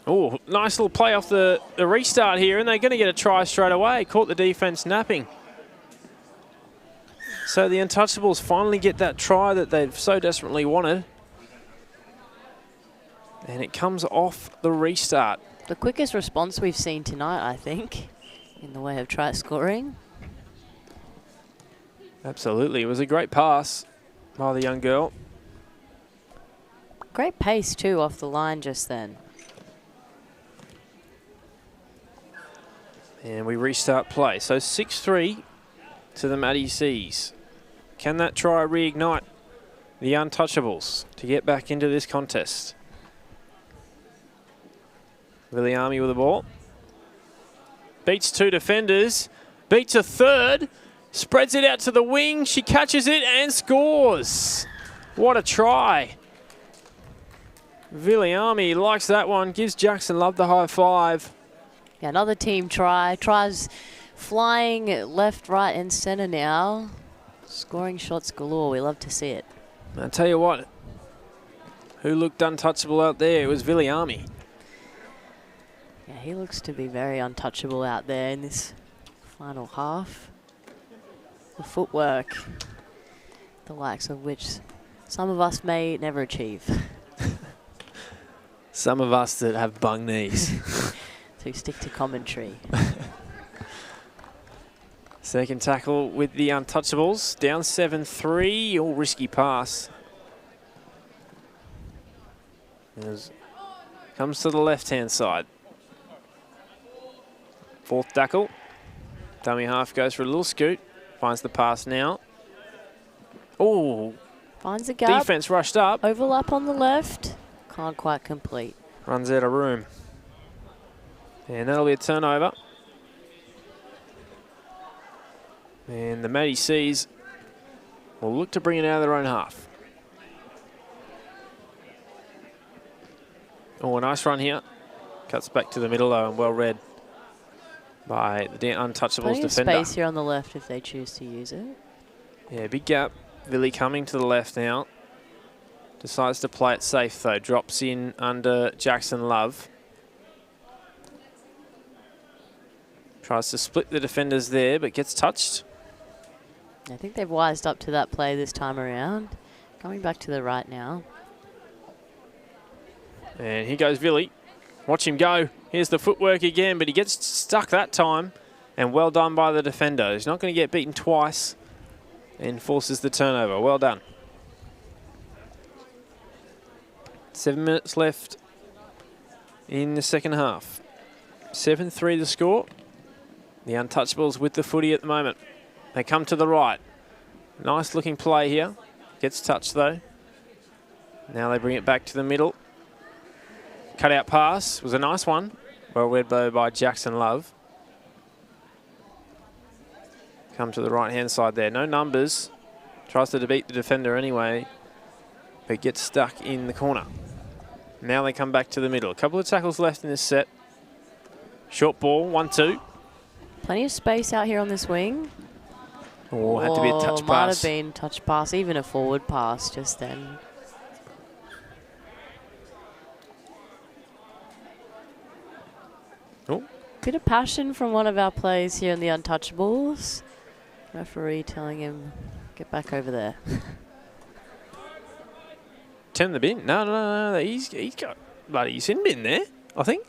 Oh, nice little play off the restart here, and they're going to get a try straight away. Caught the defence napping. So the Untouchables finally get that try that they've so desperately wanted. And it comes off the restart. The quickest response we've seen tonight, I think, in the way of try scoring. Absolutely. It was a great pass by the young girl. Great pace, too, off the line just then. And we restart play. So 6-3 to the Maddie Seas. Can that try reignite the Untouchables to get back into this contest? Williami with the ball. Beats two defenders. Beats a third. Spreads it out to the wing. She catches it and scores. What a try. Williami likes that one. Gives Jackson Love the high five. Yeah, another team try. Tries flying left, right, and centre now. Scoring shots galore. We love to see it. I tell you what, who looked untouchable out there? It was Williami. Yeah, he looks to be very untouchable out there in this final half. The footwork, the likes of which some of us may never achieve. Some of us that have bung knees. To stick to commentary. Second tackle with the Untouchables. Down 7-3. All risky pass. Comes to the left-hand side. Fourth tackle. Dummy half goes for a little scoot. Finds the pass now. Oh, Finds a gap. defense rushed up. Overlap on the left. Can't quite complete. Runs out of room. And that'll be a turnover. And the Matty C's will look to bring it out of their own half. Oh, a nice run here. Cuts back to the middle though, and well read by the Untouchables Plenty of defender. space here on the left if they choose to use it. Yeah, big gap. Villy coming to the left now. Decides to play it safe though. Drops in under Jackson Love. Tries to split the defenders there, but gets touched. I think they've wised up to that play this time around. Coming back to the right now. And here goes Villy. Watch him go. Here's the footwork again, but he gets stuck that time. And well done by the defender. He's not going to get beaten twice and forces the turnover. Well done. 7 minutes left in the second half. 7-3 the score. The Untouchables with the footy at the moment. They come to the right. Nice looking play here. Gets touched though. Now they bring it back to the middle. Cut out pass was a nice one. Well read by Jackson Love. Come to the right hand side there. No numbers. Tries to beat the defender anyway, but gets stuck in the corner. Now they come back to the middle. A couple of tackles left in this set. Short ball, 1-2. Plenty of space out here on this wing. Oh, had to be a touch Might have pass. been touch pass, even a forward pass just then. Oh, Bit of passion from one of our players here in the Untouchables. Referee telling him, get back over there. 10 the bin. No. He's got bloody sin bin there, I think.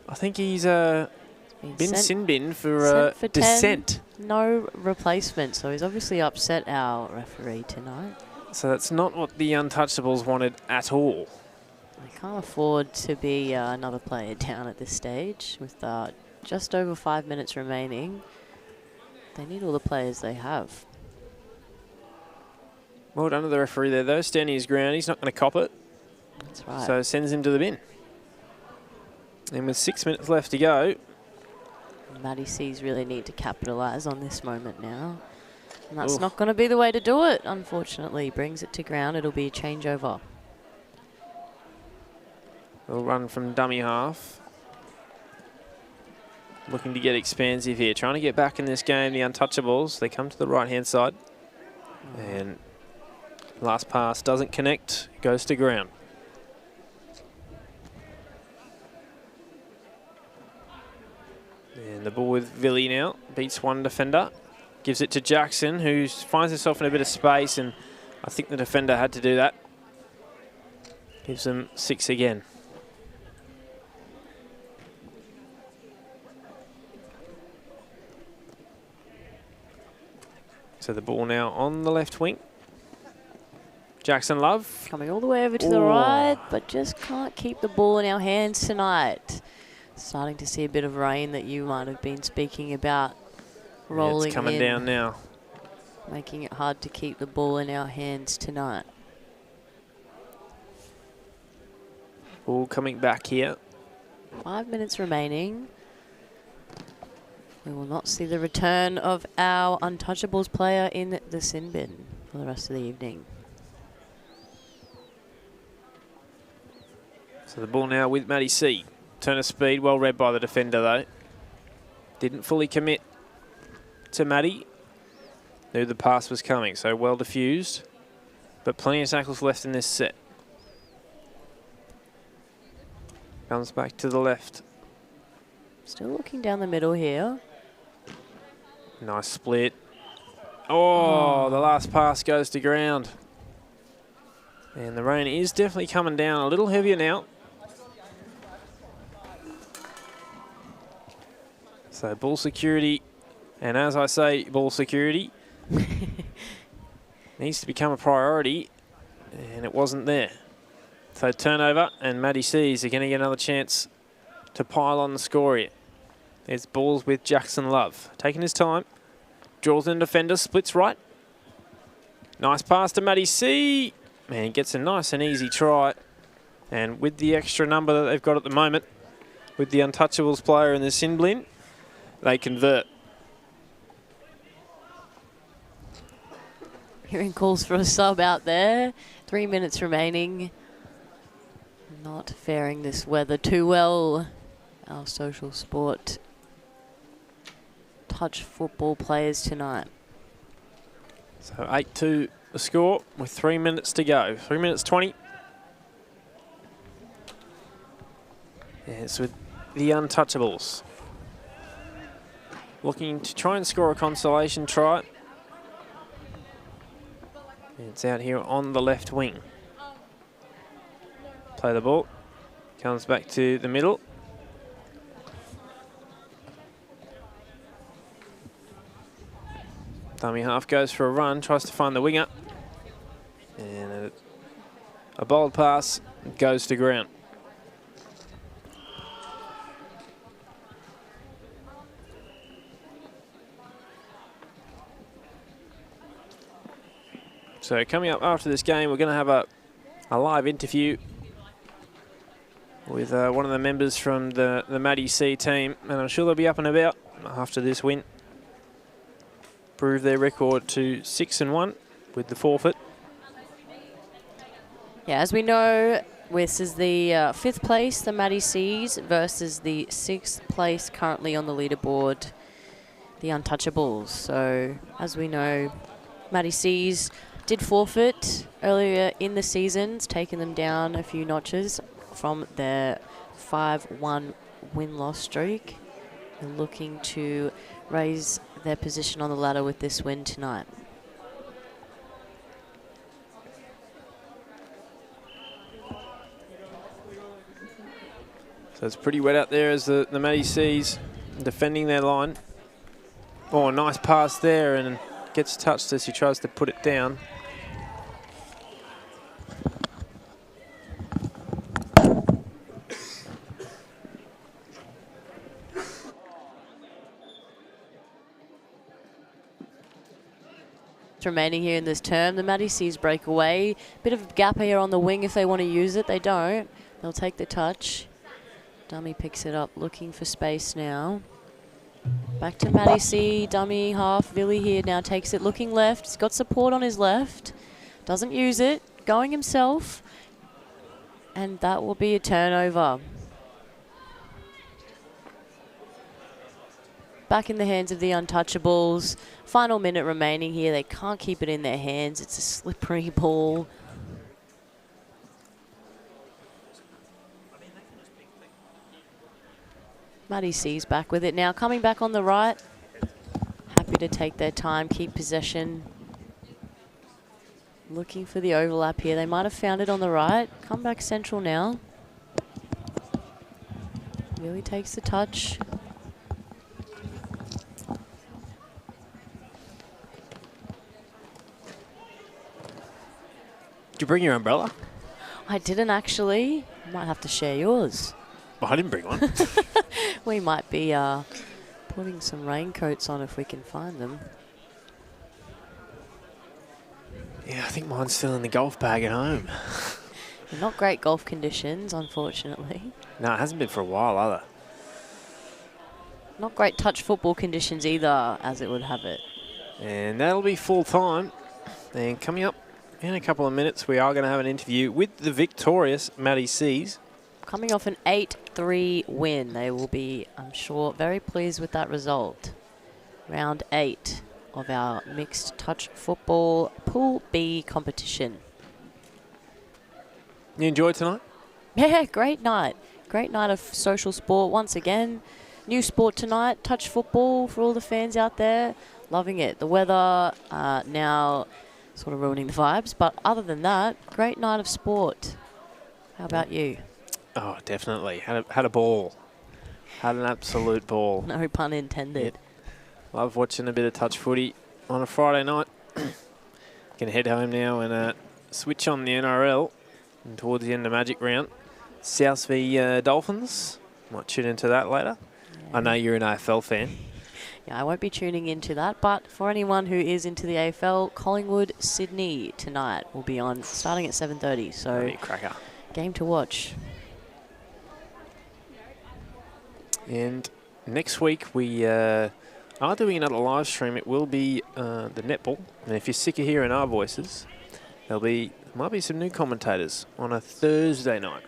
I think he's bin sin bin for, sent for 10. dissent. No replacement, so he's obviously upset our referee tonight. So that's not what the Untouchables wanted at all. They can't afford to be another player down at this stage with just over 5 minutes remaining. They need all the players they have. Well done to the referee there, though. Standing his ground. He's not going to cop it. That's right. So sends him to the bin. And with 6 minutes left to go. Matty C's really need to capitalise on this moment now. And that's not going to be the way to do it, unfortunately. Brings it to ground. It'll be a changeover. We'll run from dummy half. Looking to get expansive here. Trying to get back in this game, the Untouchables. They come to the right-hand side. And last pass doesn't connect. Goes to ground. And the ball with Villy now. Beats one defender. Gives it to Jackson, who finds himself in a bit of space. And I think the defender had to do that. Gives them 6 again. So the ball now on the left wing. Jackson Love. Coming all the way over to the right, but just can't keep the ball in our hands tonight. Starting to see a bit of rain that you might have been speaking about rolling in. It's coming down now. Making it hard to keep the ball in our hands tonight. Ball coming back here. 5 minutes remaining. We will not see the return of our Untouchables player in the sin bin for the rest of the evening. So the ball now with Matty C. Turn of speed, well read by the defender though. Didn't fully commit to Matty. Knew the pass was coming, so well diffused. But plenty of tackles left in this set. Comes back to the left. Still looking down the middle here. Nice split. Oh, the last pass goes to ground. And the rain is definitely coming down a little heavier now. So ball security, and as I say, ball security needs to become a priority, and it wasn't there. So turnover, and Matty C's are going to get another chance to pile on the score here. There's balls with Jackson Love. Taking his time. Draws in defender, splits right. Nice pass to Matty C. Man, gets a nice and easy try. And with the extra number that they've got at the moment, with the Untouchables player in the sin bin, they convert. Hearing calls for a sub out there. 3 minutes remaining. Not faring this weather too well. Our social sport touch football players tonight. So 8-2 the score with 3 minutes to go. 3 minutes 20. Yeah, it's with the Untouchables. Looking to try and score a consolation try. It's out here on the left wing. Play the ball. Comes back to the middle. Dummy half goes for a run, tries to find the winger. And a bold pass goes to ground. So coming up after this game, we're going to have a live interview with one of the members from the Matty C team, and I'm sure they'll be up and about after this win. Prove their record to 6-1 with the forfeit. Yeah, as we know, this is the 5th place, the Matty C's, versus the 6th place currently on the leaderboard, the Untouchables. So, as we know, Matty C's did forfeit earlier in the season. It's taken them down a few notches from their 5-1 win-loss streak. They're looking to raise their position on the ladder with this win tonight. So it's pretty wet out there as the Matty C's defending their line. Oh, nice pass there, and gets touched as he tries to put it down. Remaining here in this term, the Matty C's break away. Bit of a gap here on the wing if they want to use it. They don't. They'll take the touch. Dummy picks it up, looking for space now. Back to Matty C, dummy half. Villy here now takes it, looking left. He's got support on his left. Doesn't use it. Going himself. And that will be a turnover. Back in the hands of the Untouchables. Final minute remaining here. They can't keep it in their hands. It's a slippery ball. Matty C's back with it now. Coming back on the right. Happy to take their time, keep possession. Looking for the overlap here. They might have found it on the right. Come back central now. Really takes the touch. Did you bring your umbrella? I didn't actually. Might have to share yours. Well, I didn't bring one. We might be putting some raincoats on if we can find them. Yeah, I think mine's still in the golf bag at home. Not great golf conditions, unfortunately. No, it hasn't been for a while either. Not great touch football conditions either, as it would have it. And that'll be full time. And coming up in a couple of minutes, we are going to have an interview with the victorious Matty C's. Coming off an 8-3 win. They will be, I'm sure, very pleased with that result. Round 8 of our mixed touch football Pool B competition. You enjoyed tonight? Yeah, great night. Great night of social sport once again. New sport tonight, touch football for all the fans out there. Loving it. The weather now sort of ruining the vibes, but other than that, great night of sport. How about you? Oh, definitely. Had a ball. Had an absolute ball. No pun intended. Yeah. Love watching a bit of touch footy on a Friday night. Can head home now and switch on the NRL and towards the end of Magic Round. South v Dolphins. Might tune into that later. I know you're an AFL fan. Yeah, I won't be tuning into that, but for anyone who is into the AFL, Collingwood, Sydney tonight will be on starting at 7:30. So That'll be a cracker. game to watch. And next week we are doing another live stream. It will be the netball. And if you're sick of hearing our voices, might be some new commentators on a Thursday night.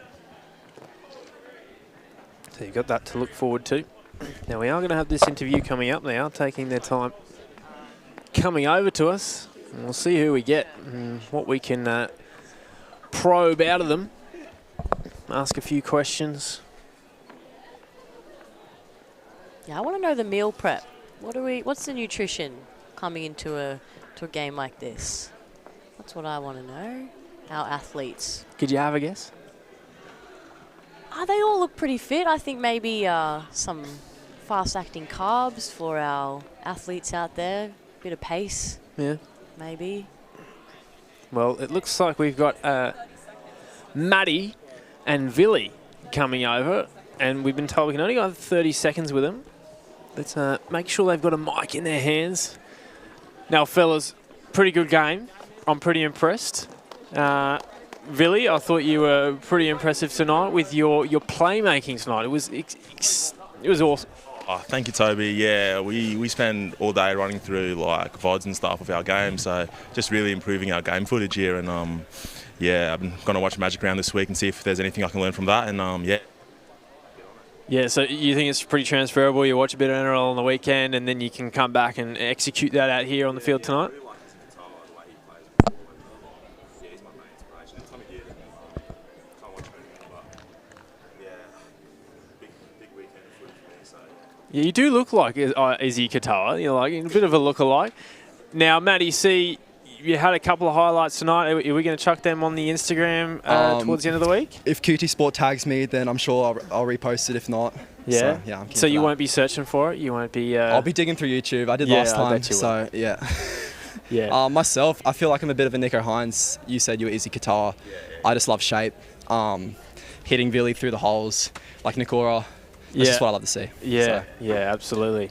So you've got that to look forward to. Now we are going to have this interview coming up. They are taking their time coming over to us. And we'll see who we get and what we can probe out of them. Ask a few questions. Yeah, I want to know the meal prep. What's the nutrition coming into a game like this? That's what I want to know. Our athletes. Could you have a guess? They all look pretty fit. I think maybe some fast-acting carbs for our athletes out there. Bit of pace. Yeah. Maybe. Well, it looks like we've got Maddie and Villy coming over, and we've been told we can only go 30 seconds with them. Let's make sure they've got a mic in their hands. Now, fellas, pretty good game. I'm pretty impressed. Villy, I thought you were pretty impressive tonight with your playmaking tonight. It was awesome. Oh, thank you, Toby. Yeah, we spend all day running through like VODs and stuff of our game, so just really improving our game footage here. And yeah, I'm going to watch Magic Round this week and see if there's anything I can learn from that. And yeah. Yeah, so you think it's pretty transferable? You watch a bit of NRL on the weekend and then you can come back and execute that out here on the field tonight? Yeah, you do look like Izzy Katoa. You're like a bit of a lookalike. Now, Matty C, you had a couple of highlights tonight. Are we going to chuck them on the Instagram towards the end of the week? If QT Sport tags me, then I'm sure I'll repost it. If not, yeah. So, yeah, I'm keen so for you that. won't be searching for it? You won't be... I'll be digging through YouTube. I did last time, so yeah. Yeah. Myself, I feel like I'm a bit of a Nico Hines. You said you were Izzy Katoa. I just love shape. Hitting Villy through the holes, like Nikora. That's just what I love to see. Yeah, so. yeah, absolutely.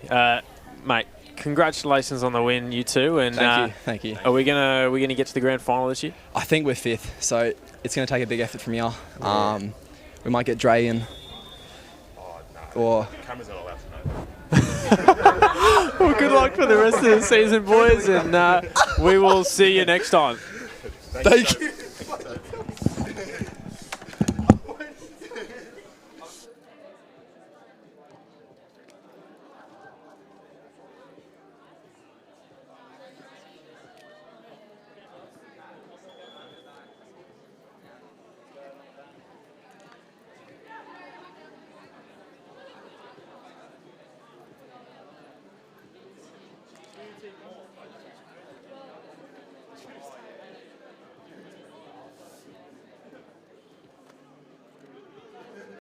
Mate, congratulations on the win, you two. And Thank you. Are we gonna get to the grand final this year? I think we're 5th, so it's going to take a big effort from here. We might get Dre in. Or Cameras not allowed to know. Well, good luck for the rest of the season, boys, and we will see you next time. Thank you.